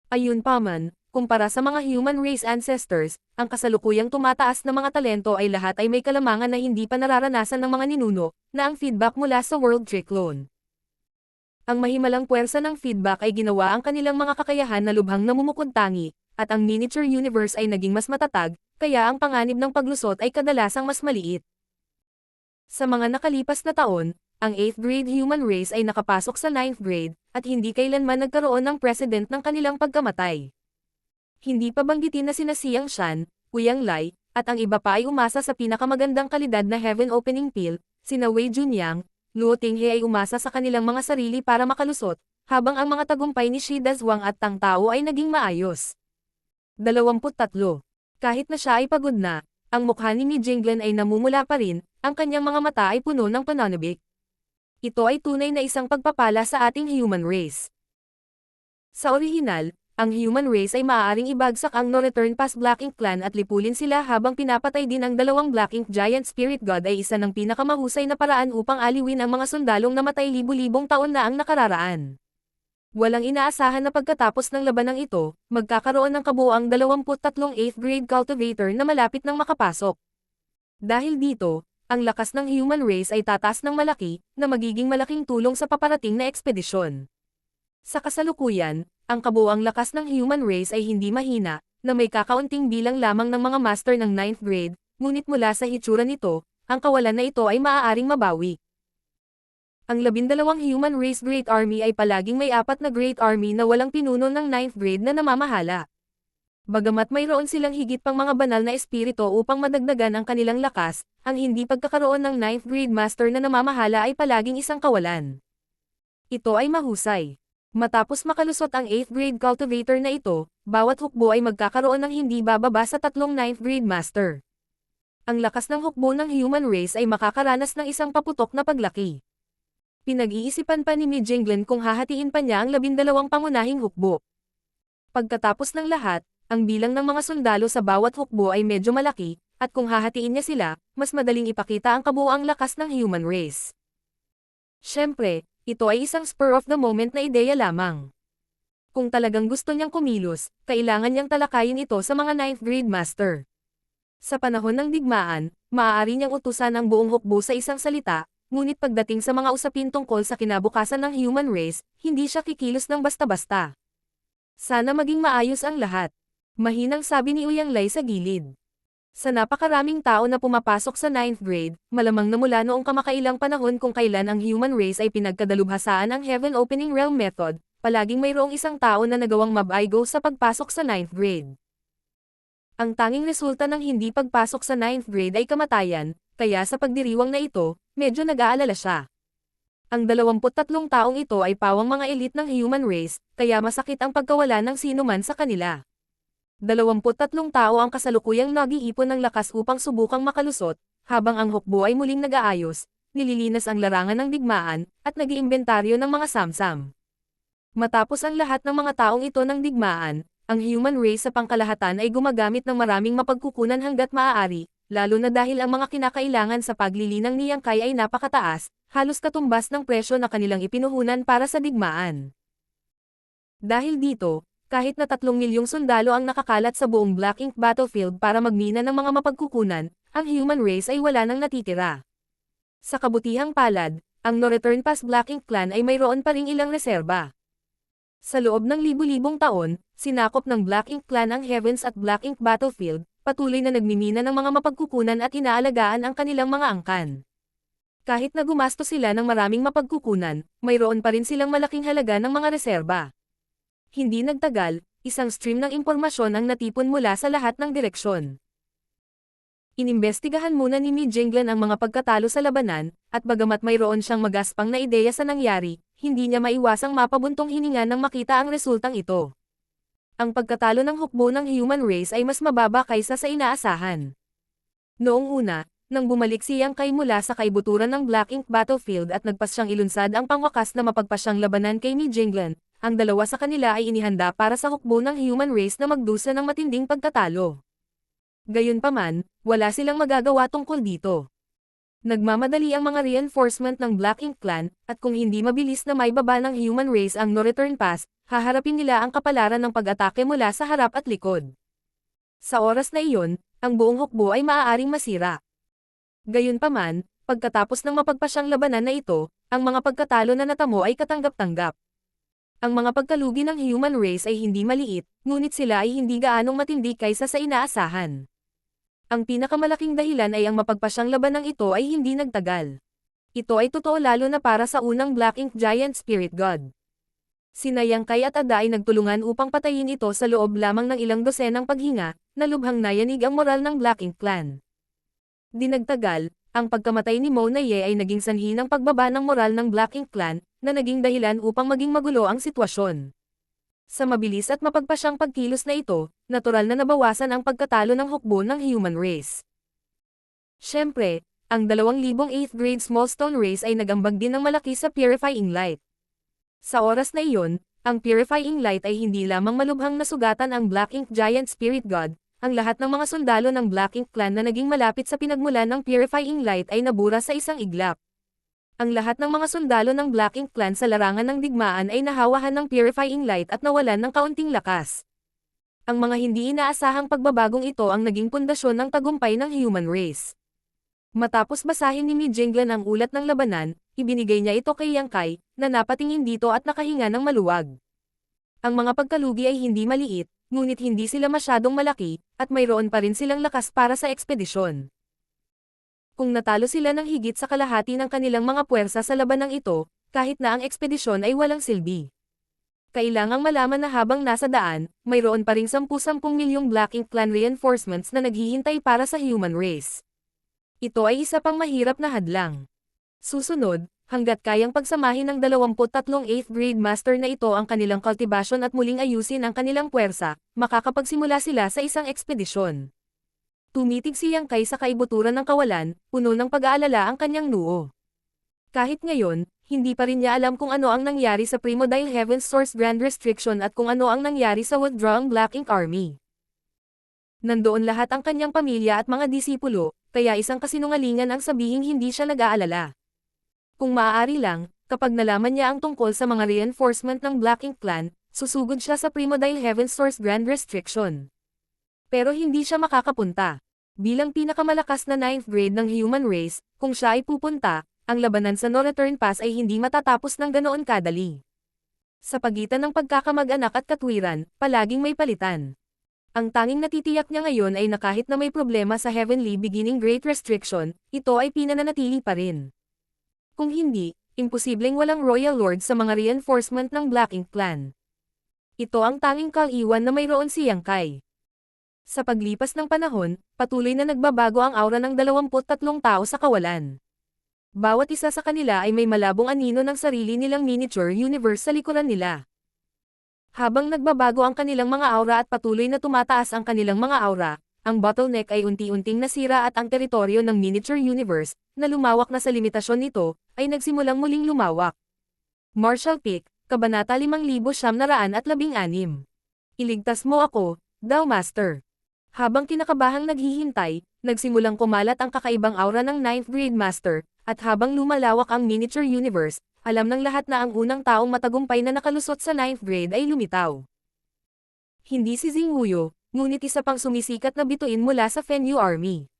S1: Ayunpaman, kumpara sa mga human race ancestors, ang kasalukuyang tumataas na mga talento ay lahat ay may kalamangan na hindi pa nararanasan ng mga ninuno, na ang feedback mula sa World Triclone. Ang mahimalang puwersa ng feedback ay ginawa ang kanilang mga kakayahan na lubhang namumukod-tangi, at ang miniature universe ay naging mas matatag, kaya ang panganib ng paglusot ay kadalasang mas maliit. Sa mga nakalipas na taon, ang 8th grade human race ay nakapasok sa 9th grade, at hindi kailanman nagkaroon ng precedent ng kanilang pagkamatay. Hindi pa banggitin na sina Xiang Shan, Uyang Lai, at ang iba pa ay umasa sa pinakamagandang kalidad na heaven opening pill, sina Wei Junyang, Luo Tinghe ay umasa sa kanilang mga sarili para makalusot, habang ang mga tagumpay ni Shida Zhuang at Tang Tao ay naging maayos. 23. Kahit na siya ay pagod na, ang mukha ni Mi Jinglen ay namumula pa rin, ang kanyang mga mata ay puno ng pananabik. Ito ay tunay na isang pagpapala sa ating human race. Sa orihinal, ang human race ay maaaring ibagsak ang No Return Pass Black Ink Clan at lipulin sila habang pinapatay din ang dalawang Black Ink Giant Spirit God ay isa ng pinakamahusay na paraan upang aliwin ang mga sundalong namatay libu-libong taon na ang nakararaan. Walang inaasahan na pagkatapos ng labanang ito, magkakaroon ng kabuuang 23 8th grade cultivator na malapit nang makapasok. Dahil dito, ang lakas ng human race ay tataas ng malaki, na magiging malaking tulong sa paparating na ekspedisyon. Sa kasalukuyan, ang kabuuang lakas ng human race ay hindi mahina, na may kakaunting bilang lamang ng mga master ng 9th grade, ngunit mula sa hitsura nito, ang kawalan na ito ay maaaring mabawi. Ang 12 human race Great Army ay palaging may 4 na Great Army na walang pinuno ng 9th grade na namamahala. Bagamat mayroon silang higit pang mga banal na espirito upang madagdagan ang kanilang lakas, ang hindi pagkakaroon ng 9th grade master na namamahala ay palaging isang kawalan. Ito ay mahusay. Matapos makalusot ang 8th grade cultivator na ito, bawat hukbo ay magkakaroon ng hindi bababa sa 3 9th grade master. Ang lakas ng hukbo ng human race ay makakaranas ng isang paputok na paglaki. Pinag-iisipan pa ni Mi Jinglen kung hahatiin pa niya ang 12 pangunahing hukbo. Pagkatapos ng lahat, ang bilang ng mga sundalo sa bawat hukbo ay medyo malaki, at kung hahatiin niya sila, mas madaling ipakita ang kabuuang lakas ng human race. Siyempre, ito ay isang spur of the moment na ideya lamang. Kung talagang gusto niyang kumilos, kailangan niyang talakayin ito sa mga 9th grade master. Sa panahon ng digmaan, maaari niyang utusan ang buong hukbo sa isang salita, ngunit pagdating sa mga usapin tungkol sa kinabukasan ng human race, hindi siya kikilos ng basta-basta. Sana maging maayos ang lahat. Mahinang sabi ni Uyang Lai sa gilid. Sa napakaraming tao na pumapasok sa 9th grade, malamang na mula noong kamakailang panahon kung kailan ang human race ay pinagkadalubhasaan ang Heaven Opening Realm Method, palaging mayroong isang tao na nagawang mab-I-go sa pagpasok sa 9th grade. Ang tanging resulta ng hindi pagpasok sa 9th grade ay kamatayan, kaya sa pagdiriwang na ito, medyo nag-aalala siya. Ang 23 taong ito ay pawang mga elite ng human race, kaya masakit ang pagkawala ng sinuman sa kanila. 23 tao ang kasalukuyang nag-iipon ng lakas upang subukang makalusot, habang ang hukbo ay muling nag-aayos, nililinas ang larangan ng digmaan, at nag-iimbentaryo ng mga samsam. Matapos ang lahat ng mga taong ito ng digmaan, ang human race sa pangkalahatan ay gumagamit ng maraming mapagkukunan hanggat maaari, lalo na dahil ang mga kinakailangan sa paglilinang ni Yang Kai ay napakataas, halos katumbas ng presyo na kanilang ipinuhunan para sa digmaan. Dahil dito, kahit na 3 milyong sundalo ang nakakalat sa buong Black Ink battlefield para magmina ng mga mapagkukunan, ang human race ay wala nang natitira. Sa kabutihang palad, ang No Return Pass Black Ink Clan ay mayroon pa ring ilang reserba. Sa loob ng libu-libong taon, sinakop ng Black Ink Clan ang Heavens at Black Ink Battlefield, patuloy na nagmimina ng mga mapagkukunan at inaalagaan ang kanilang mga angkan. Kahit na gumastos sila ng maraming mapagkukunan, mayroon pa rin silang malaking halaga ng mga reserba. Hindi nagtagal, isang stream ng impormasyon ang natipon mula sa lahat ng direksyon. Inimbestigahan muna ni Mi Jinglan ang mga pagkatalo sa labanan, at bagamat mayroon siyang magaspang na ideya sa nangyari, hindi niya maiwasang mapabuntong hininga nang makita ang resultang ito. Ang pagkatalo ng hukbo ng human race ay mas mababa kaysa sa inaasahan. Noong una, nang bumalik si Yang Kai mula sa kaibuturan ng Black Ink Battlefield at nagpas siyang ilunsad ang pangwakas na mapagpasyang labanan kay Mi Jinglan, ang dalawa sa kanila ay inihanda para sa hukbo ng human race na magdusa ng matinding pagkatalo. Gayunpaman, wala silang magagawa tungkol dito. Nagmamadali ang mga reinforcement ng Black Ink Clan, at kung hindi mabilis na maibaba ng human race ang No Return Pass, haharapin nila ang kapalaran ng pag-atake mula sa harap at likod. Sa oras na iyon, ang buong hukbo ay maaaring masira. Gayunpaman, pagkatapos ng mapagpasyang labanan na ito, ang mga pagkatalo na natamo ay katanggap-tanggap. Ang mga pagkalugi ng human race ay hindi maliit, ngunit sila ay hindi gaanong matindi kaysa sa inaasahan. Ang pinakamalaking dahilan ay ang mapagpasyang labanang ito ay hindi nagtagal. Ito ay totoo lalo na para sa unang Black Ink Giant Spirit God. Sina Yang Kai at Ada ay nagtulungan upang patayin ito sa loob lamang ng ilang dosenang paghinga, na lubhang nayanig ang moral ng Black Ink Clan. Di nagtagal, ang pagkamatay ni Mo Na Ye ay naging sanhi ng pagbaba ng moral ng Black Ink Clan, na naging dahilan upang maging magulo ang sitwasyon. Sa mabilis at mapagpasyang pagkilos na ito, natural na nabawasan ang pagkatalo ng hukbo ng human race. Siyempre, ang 2,000 8th grade Small Stone Race ay nagambag din ng malaki sa Purifying Light. Sa oras na iyon, ang Purifying Light ay hindi lamang malubhang nasugatan ang Black Ink Giant Spirit God, ang lahat ng mga sundalo ng Black Ink Clan na naging malapit sa pinagmulan ng Purifying Light ay nabura sa isang iglap. Ang lahat ng mga sundalo ng Black Ink Clan sa larangan ng digmaan ay nahawahan ng Purifying Light at nawalan ng kaunting lakas. Ang mga hindi inaasahang pagbabagong ito ang naging pundasyon ng tagumpay ng human race. Matapos basahin ni Mi Jinglan ang ulat ng labanan, ibinigay niya ito kay Yang Kai, na napatingin dito at nakahinga ng maluwag. Ang mga pagkalugi ay hindi maliit, ngunit hindi sila masyadong malaki, at mayroon pa rin silang lakas para sa ekspedisyon. Kung natalo sila ng higit sa kalahati ng kanilang mga puwersa sa labanang ito, kahit na ang ekspedisyon ay walang silbi. Kailangang malaman na habang nasa daan, mayroon pa ring 10 milyong Black Ink Clan reinforcements na naghihintay para sa human race. Ito ay isa pang mahirap na hadlang. Susunod, hanggat kayang pagsamahin ng 23 8th grade master na ito ang kanilang cultivation at muling ayusin ang kanilang puwersa, makakapagsimula sila sa isang ekspedisyon. Tumitig si Yang Kai sa kaibuturan ng kawalan, puno ng pag-aalala ang kanyang noo. Kahit ngayon, hindi pa rin niya alam kung ano ang nangyari sa Primodile Heaven's Source Grand Restriction at kung ano ang nangyari sa withdrawing Black Ink Army. Nandoon lahat ang kanyang pamilya at mga disipulo, kaya isang kasinungalingan ang sabihing hindi siya nag-aalala. Kung maaari lang, kapag nalaman niya ang tungkol sa mga reinforcement ng Black Ink Clan, susugod siya sa Primodile Heaven's Source Grand Restriction. Pero hindi siya makakapunta. Bilang pinakamalakas na 9th grade ng human race, kung siya ay pupunta, ang labanan sa No Return Pass ay hindi matatapos ng ganoon kadali. Sa pagitan ng pagkakamag-anak at katwiran, palaging may palitan. Ang tanging natitiyak niya ngayon ay na kahit na may problema sa Heavenly Beginning Great Restriction, ito ay pinananatili pa rin. Kung hindi, imposibleng walang Royal Lord sa mga reinforcement ng Black Ink Clan. Ito ang tanging kaiwan na mayroon si Yang Kai. Sa paglipas ng panahon, patuloy na nagbabago ang aura ng 23 tao sa kawalan. Bawat isa sa kanila ay may malabong anino ng sarili nilang miniature universe sa likuran nila. Habang nagbabago ang kanilang mga aura at patuloy na tumataas ang kanilang mga aura, ang bottleneck ay unti-unting nasira at ang teritoryo ng miniature universe, na lumawak na sa limitasyon nito, ay nagsimulang muling lumawak. Marshall Peak, Kabanata 5,916. Iligtas mo ako, thou Master. Habang kinakabahang naghihintay, nagsimulang kumalat ang kakaibang aura ng 9th grade master, at habang lumalawak ang miniature universe, alam ng lahat na ang unang taong matagumpay na nakalusot sa 9th grade ay lumitaw. Hindi si Xing Wuyo, ngunit isa pang sumisikat na bituin mula sa Fenyu Army.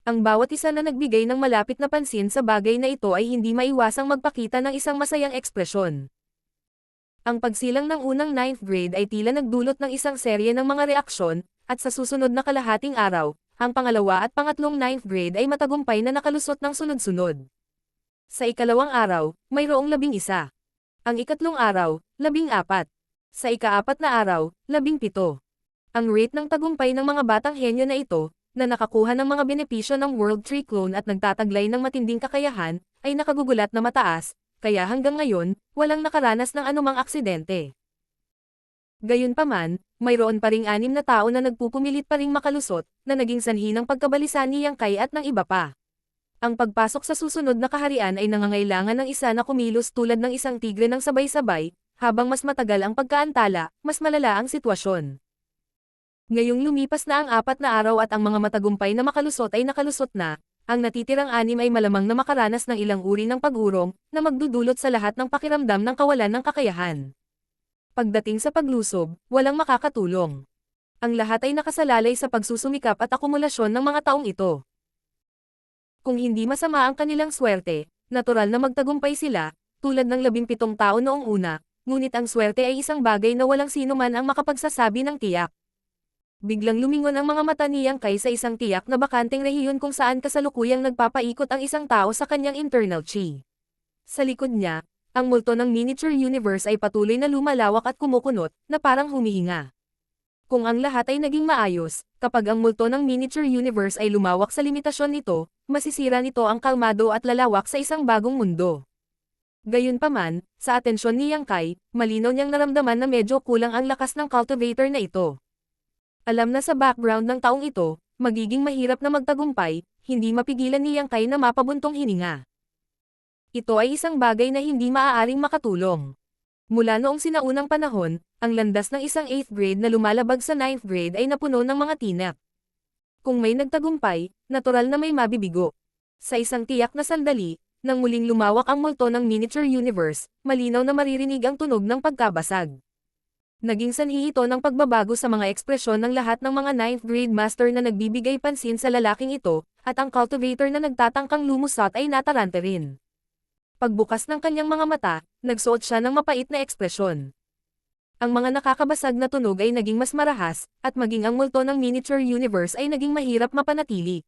S1: Ang bawat isa na nagbigay ng malapit na pansin sa bagay na ito ay hindi maiwasang magpakita ng isang masayang ekspresyon. Ang pagsilang ng unang 9th grade ay tila nagdulot ng isang serye ng mga reaksyon, at sa susunod na kalahating araw, ang pangalawa at pangatlong 9th grade ay matagumpay na nakalusot ng sunod-sunod. Sa ikalawang araw, mayroong 11. Ang ikatlong araw, 14. Sa ika-4 na araw, 17. Ang rate ng tagumpay ng mga batang henyo na ito, na nakakuha ng mga benepisyo ng World Tree Clone at nagtataglay ng matinding kakayahan, ay nakagugulat na mataas, kaya hanggang ngayon, walang nakaranas ng anumang aksidente. Gayunpaman, mayroon pa ring 6 na tao na nagpupumilit pa ring makalusot, na naging sanhi ng pagkabalisa ni Yang Kai at ng iba pa. Ang pagpasok sa susunod na kaharian ay nangangailangan ng isa na kumilos tulad ng isang tigre ng sabay-sabay, habang mas matagal ang pagkaantala, mas malala ang sitwasyon. Ngayong lumipas na ang 4 na araw at ang mga matagumpay na makalusot ay nakalusot na, ang natitirang 6 ay malamang na makaranas ng ilang uri ng pag-urong, na magdudulot sa lahat ng pakiramdam ng kawalan ng kakayahan. Pagdating sa paglusob, walang makakatulong. Ang lahat ay nakasalalay sa pagsusumikap at akumulasyon ng mga taong ito. Kung hindi masama ang kanilang swerte, natural na magtagumpay sila, tulad ng 17 tao noong una, ngunit ang swerte ay isang bagay na walang sino man ang makapagsasabi ng tiyak. Biglang lumingon ang mga mata ni Yang Kai sa isang tiyak na bakanteng rehiyon kung saan kasalukuyang nagpapaikot ang isang tao sa kanyang internal chi. Sa likod niya, ang multo ng miniature universe ay patuloy na lumalawak at kumukunot, na parang humihinga. Kung ang lahat ay naging maayos, kapag ang multo ng miniature universe ay lumawak sa limitasyon nito, masisira nito ang kalmado at lalawak sa isang bagong mundo. Gayunpaman, sa atensyon ni Yang Kai, malinaw niyang naramdaman na medyo kulang ang lakas ng cultivator na ito. Alam na sa background ng taong ito, magiging mahirap na magtagumpay, hindi mapigilan ni Yang Kai na mapabuntong hininga. Ito ay isang bagay na hindi maaaring makatulong. Mula noong sinaunang panahon, ang landas ng isang 8th grade na lumalabag sa 9th grade ay napuno ng mga tinak. Kung may nagtagumpay, natural na may mabibigo. Sa isang tiyak na sandali, nang muling lumawak ang multo ng miniature universe, malinaw na maririnig ang tunog ng pagkabasag. Naging sanhi ito ng pagbabago sa mga ekspresyon ng lahat ng mga 9th grade master na nagbibigay pansin sa lalaking ito, at ang cultivator na nagtatangkang lumusot ay natarante rin. Pagbukas ng kanyang mga mata, nagsuot siya ng mapait na ekspresyon. Ang mga nakakabasag na tunog ay naging mas marahas, at maging ang multo ng miniature universe ay naging mahirap mapanatili.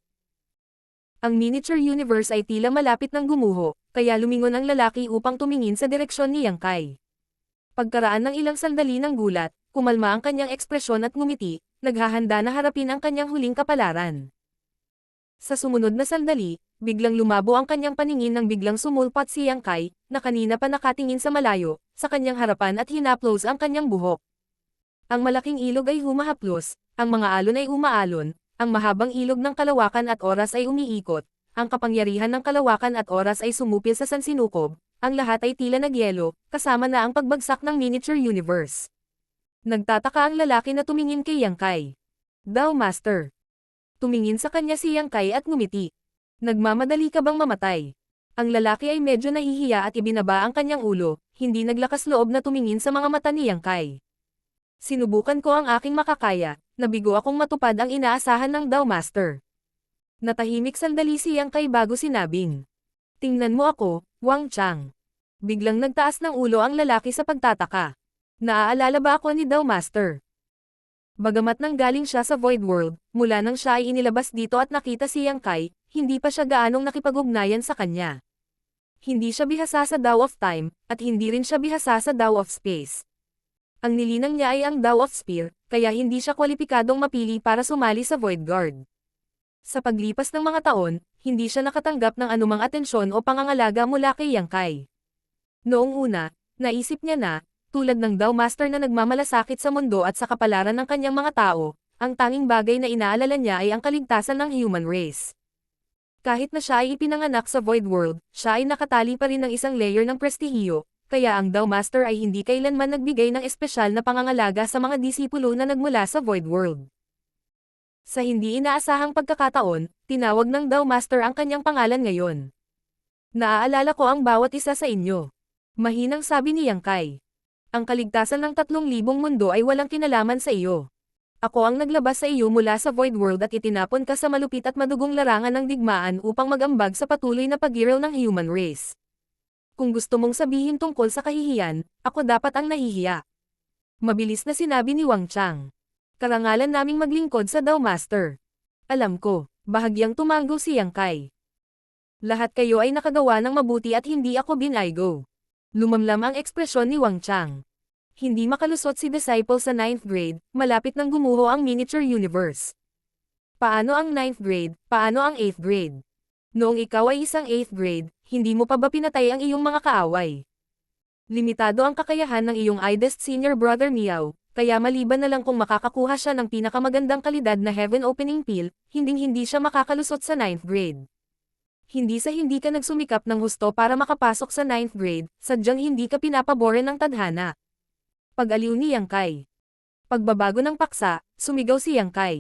S1: Ang miniature universe ay tila malapit ng gumuho, kaya lumingon ang lalaki upang tumingin sa direksyon ni Yang Kai. Pagkaraan ng ilang sandali ng gulat, kumalma ang kanyang ekspresyon at ngumiti, naghahanda na harapin ang kanyang huling kapalaran. Sa sumunod na sandali, biglang lumabo ang kanyang paningin nang biglang sumulpot si Yang Kai, na kanina pa nakatingin sa malayo, sa kanyang harapan at hinaplos ang kanyang buhok. Ang malaking ilog ay humahaplos, ang mga alon ay umaalon, ang mahabang ilog ng kalawakan at oras ay umiikot, ang kapangyarihan ng kalawakan at oras ay sumupil sa sansinukob. Ang lahat ay tila nagyelo, kasama na ang pagbagsak ng miniature universe. Nagtataka ang lalaki na tumingin kay Yang Kai. "Thou Master." Tumingin sa kanya si Yang Kai at ngumiti. "Nagmamadali ka bang mamatay?" Ang lalaki ay medyo nahihiya at ibinaba ang kanyang ulo, hindi naglakas loob na tumingin sa mga mata ni Yang Kai. "Sinubukan ko ang aking makakaya, nabigo akong matupad ang inaasahan ng Thou Master." Natahimik sandali si Yang Kai bago sinabing, "Tingnan mo ako, Wang Chang." Biglang nagtaas ng ulo ang lalaki sa pagtataka. "Naaalala ba ako ni Thou Master?" Bagamat nanggaling siya sa Void World, mula nang siya ay inilabas dito at nakita si Yang Kai, hindi pa siya gaanong nakipag-ugnayan sa kanya. Hindi siya bihasa sa Tao of Time, at hindi rin siya bihasa sa Tao of Space. Ang nilinang niya ay ang Tao of Spear, kaya hindi siya kwalipikadong mapili para sumali sa Void Guard. Sa paglipas ng mga taon, hindi siya nakatanggap ng anumang atensyon o pangangalaga mula kay Yang Kai. Noong una, naisip niya na, tulad ng Tao Master na nagmamalasakit sa mundo at sa kapalaran ng kanyang mga tao, ang tanging bagay na inaalala niya ay ang kaligtasan ng human race. Kahit na siya ay ipinanganak sa Void World, siya ay nakatali pa rin ng isang layer ng prestihiyo, kaya ang Tao Master ay hindi kailanman nagbigay ng espesyal na pangangalaga sa mga disipulo na nagmula sa Void World. Sa hindi inaasahang pagkakataon, tinawag ng Tao Master ang kanyang pangalan ngayon. "Naaalala ko ang bawat isa sa inyo." Mahinang sabi ni Yang Kai. "Ang kaligtasan ng 3,000 mundo ay walang kinalaman sa iyo. Ako ang naglabas sa iyo mula sa Void World at itinapon ka sa malupit at madugong larangan ng digmaan upang mag-ambag sa patuloy na pag-iraw ng human race. Kung gusto mong sabihin tungkol sa kahihiyan, ako dapat ang nahihiya. Mabilis na sinabi ni Wang Chang. Karangalan naming maglingkod sa Dao Master. Alam ko, bahagyang tumango si Yang Kai. Lahat kayo ay nakagawa ng mabuti at hindi ako binaygo. Lumamlam ang ekspresyon ni Wang Chang. Hindi makalusot si Disciple sa 9th grade, malapit nang gumuho ang miniature universe. Paano ang 9th grade, paano ang 8th grade? Noong ikaw ay isang 8th grade, hindi mo pa ba pinatay ang iyong mga kaaway? Limitado ang kakayahan ng iyong eldest senior brother Miao, kaya maliban na lang kung makakakuha siya ng pinakamagandang kalidad na heaven opening pill, hinding-hindi siya makakalusot sa 9th grade. Hindi sa hindi ka nagsumikap ng husto para makapasok sa 9th grade, sadyang hindi ka pinapaboran ng tadhana. Pag-aliw ni Yang Kai. Pagbabago ng paksa, sumigaw si Yang Kai.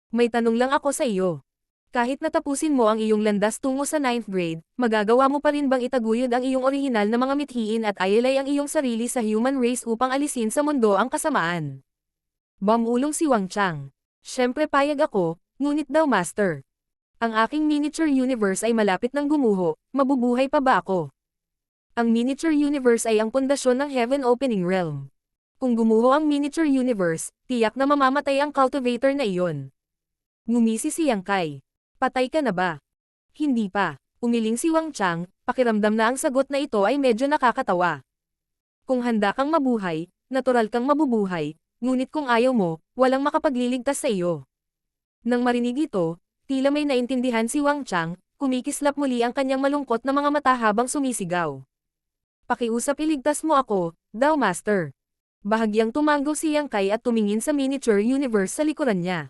S1: May tanong lang ako sa iyo. Kahit natapusin mo ang iyong landas tungo sa 9th grade, magagawa mo pa rin bang itaguyod ang iyong orihinal na mga mithiin at ayalay ang iyong sarili sa human race upang alisin sa mundo ang kasamaan? Bumulong si Wang Chang. Siyempre payag ako, ngunit daw master. Ang aking miniature universe ay malapit ng gumuho, mabubuhay pa ba ako? Ang miniature universe ay ang pundasyon ng heaven opening realm. Kung gumuho ang miniature universe, tiyak na mamamatay ang cultivator na iyon. Ngumisi si Yang Kai. Patay ka na ba? Hindi pa. Umiling si Wang Chang, pakiramdam na ang sagot na ito ay medyo nakakatawa. Kung handa kang mabuhay, natural kang mabubuhay, ngunit kung ayaw mo, walang makapagliligtas sa iyo. Nang marinig ito, tila may naintindihan si Wang Chang, kumikislap muli ang kanyang malungkot na mga mata habang sumisigaw. Pakiusap iligtas mo ako, Dao Master. Bahagyang tumango si Yang Kai at tumingin sa miniature universe sa likuran niya.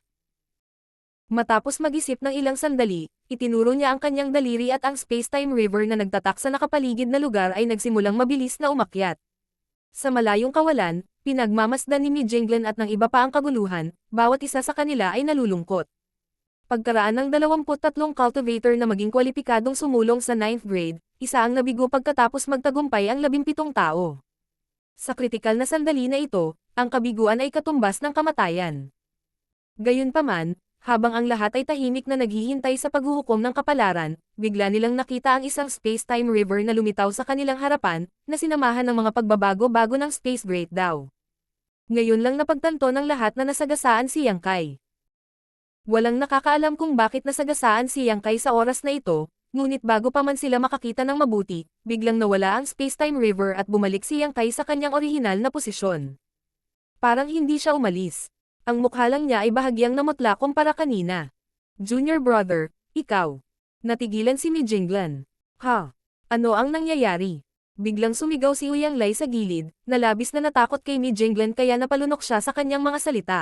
S1: Matapos mag-isip ng ilang sandali, itinuro niya ang kanyang daliri at ang space-time river na nagtatak sa nakapaligid na lugar ay nagsimulang mabilis na umakyat. Sa malayong kawalan, pinagmamasdan ni Mi Jinglan at ng iba pa ang kaguluhan, bawat isa sa kanila ay nalulungkot. Pagkaraan ng 23 cultivator na maging kwalipikadong sumulong sa 9th grade, isa ang nabigo pagkatapos magtagumpay ang 17 tao. Sa kritikal na sandali na ito, ang kabiguan ay katumbas ng kamatayan. Gayunpaman, habang ang lahat ay tahimik na naghihintay sa paghuhukom ng kapalaran, bigla nilang nakita ang isang space-time river na lumitaw sa kanilang harapan, na sinamahan ng mga pagbabago-bago ng space great daw. Ngayon lang napagtanto ng lahat na nasagasaan si Yang Kai. Walang nakakaalam kung bakit nasagasaan si Yang Kai sa oras na ito, ngunit bago pa man sila makakita ng mabuti, biglang nawala ang space-time river at bumalik si Yang Kai sa kanyang orihinal na posisyon. Parang hindi siya umalis. Ang mukha lang niya ay bahagyang namutla kumpara kanina. Junior brother, ikaw. Natigilan si Mi Jinglan. Ha? Ano ang nangyayari? Biglang sumigaw si Uyang Lai sa gilid, na labis na natakot kay Mi Jinglan kaya napalunok siya sa kanyang mga salita.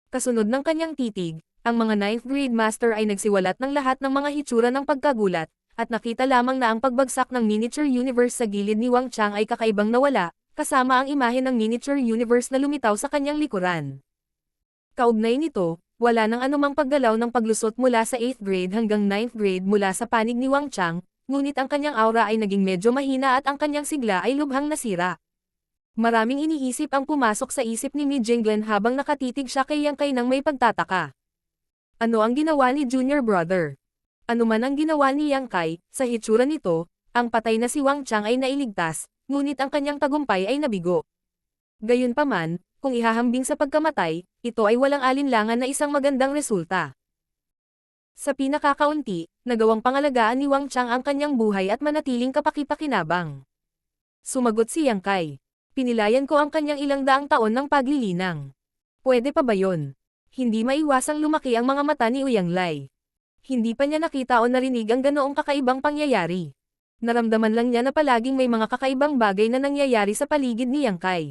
S1: Kasunod ng kanyang titig, ang mga 9th grade master ay nagsiwalat ng lahat ng mga hitsura ng pagkagulat, at nakita lamang na ang pagbagsak ng miniature universe sa gilid ni Wang Chang ay kakaibang nawala, kasama ang imahe ng miniature universe na lumitaw sa kanyang likuran. Kaugnay nito, wala nang anumang paggalaw ng paglusot mula sa 8th grade hanggang 9th grade mula sa panig ni Wang Chang, ngunit ang kanyang aura ay naging medyo mahina at ang kanyang sigla ay lubhang nasira. Maraming iniisip ang pumasok sa isip ni Mi Jinglan habang nakatitig siya kay Yang Kai nang may pagtataka. Ano ang ginawa ni Junior Brother? Ano man ang ginawa ni Yang Kai, sa hitsura nito, ang patay na si Wang Chang ay nailigtas, ngunit ang kanyang tagumpay ay nabigo. Gayunpaman, kung ihahambing sa pagkamatay, ito ay walang alinlangan na isang magandang resulta. Sa pinakakaunti, nagawang pangalagaan ni Wang Chang ang kanyang buhay at manatiling kapaki-pakinabang. Sumagot si Yang Kai. Pinilayan ko ang kanyang ilang daang taon ng paglilinang. Pwede pa ba yon? Hindi maiwasang lumaki ang mga mata ni Uyang Lai. Hindi pa niya nakita o narinig ang ganoong kakaibang pangyayari. Naramdaman lang niya na palaging may mga kakaibang bagay na nangyayari sa paligid ni Yang Kai.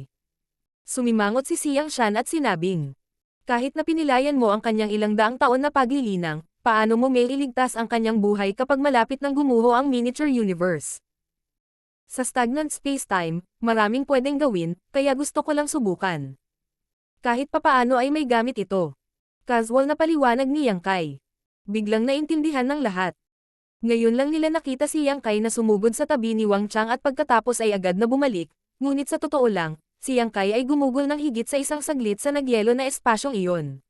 S1: Sumimangot si Xiang Shan at sinabing, kahit na pinilayan mo ang kanyang ilang daang taon na paglilinang, paano mo may iligtas ang kanyang buhay kapag malapit nang gumuho ang miniature universe? Sa stagnant space-time, maraming pwedeng gawin, kaya gusto ko lang subukan. Kahit papaano ay may gamit ito. Casual na paliwanag ni Yang Kai. Biglang naintindihan ng lahat. Ngayon lang nila nakita si Yang Kai na sumugod sa tabi ni Wang Chang at pagkatapos ay agad na bumalik, ngunit sa totoo lang, Si Yang Kai ay gumugol ng higit sa isang saglit sa nagyelo na espasyong iyon.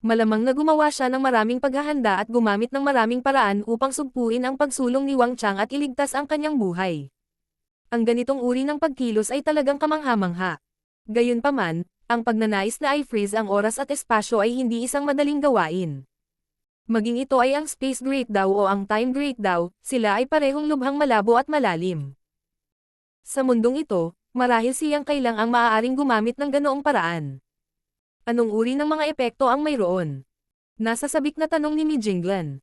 S1: Malamang na gumawa siya ng maraming paghahanda at gumamit ng maraming paraan upang sugpuin ang pagsulong ni Wang Chang at iligtas ang kanyang buhay. Ang ganitong uri ng pagkilos ay talagang kamangha-mangha. Gayunpaman, ang pagnanais na i-freeze ang oras at espasyo ay hindi isang madaling gawain. Maging ito ay ang space great daw o ang time great daw, sila ay parehong lubhang malabo at malalim. Sa mundong ito, marahil si Yang Kai lang ang maaaring gumamit ng ganoong paraan. Anong uri ng mga epekto ang mayroon? Nasa sabik na tanong ni Mi Jinglan.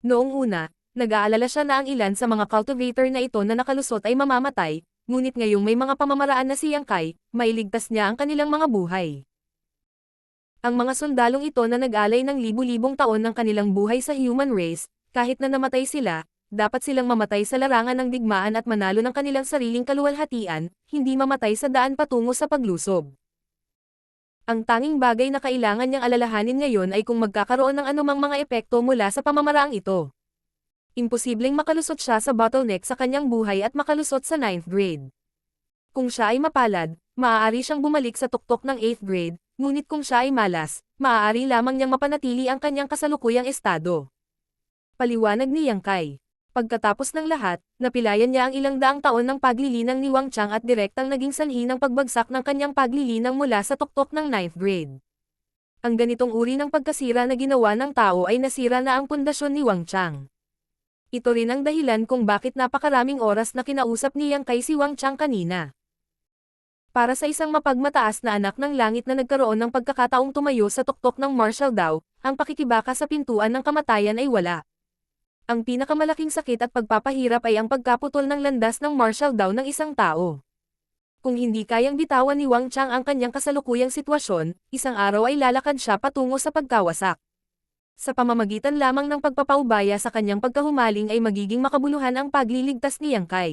S1: Noong una, nag-aalala siya na ang ilan sa mga cultivator na ito na nakalusot ay mamamatay, ngunit ngayong may mga pamamaraan na si Yang Kai, mailigtas niya ang kanilang mga buhay. Ang mga sundalong ito na nag-alay ng libu-libong taon ng kanilang buhay sa human race, kahit na namatay sila, dapat silang mamatay sa larangan ng digmaan at manalo ng kanilang sariling kaluwalhatian, hindi mamatay sa daan patungo sa paglusob. Ang tanging bagay na kailangan niyang alalahanin ngayon ay kung magkakaroon ng anumang mga epekto mula sa pamamaraang ito. Imposibleng makalusot siya sa bottleneck sa kanyang buhay at makalusot sa 9th grade. Kung siya ay mapalad, maaari siyang bumalik sa tuktok ng 8th grade, ngunit kung siya ay malas, maaari lamang niyang mapanatili ang kanyang kasalukuyang estado. Paliwanag ni Yang Kai. Pagkatapos ng lahat, napilayan niya ang ilang daang taon ng paglilinang ni Wang Chang at direktang naging sanhi ng pagbagsak ng kanyang paglilinang mula sa tuktok ng 9th grade. Ang ganitong uri ng pagkasira na ginawa ng tao ay nasira na ang pundasyon ni Wang Chang. Ito rin ang dahilan kung bakit napakaraming oras na kinausap ni Yang Kai si Wang Chang kanina. Para sa isang mapagmataas na anak ng langit na nagkaroon ng pagkakataong tumayo sa tuktok ng martial daw, ang pakikibaka sa pintuan ng kamatayan ay wala. Ang pinakamalaking sakit at pagpapahirap ay ang pagkaputol ng landas ng martial daw ng isang tao. Kung hindi kayang bitawan ni Wang Chang ang kanyang kasalukuyang sitwasyon, isang araw ay lalakad siya patungo sa pagkawasak. Sa pamamagitan lamang ng pagpapaubaya sa kanyang pagkahumaling ay magiging makabuluhan ang pagliligtas ni Yang Kai.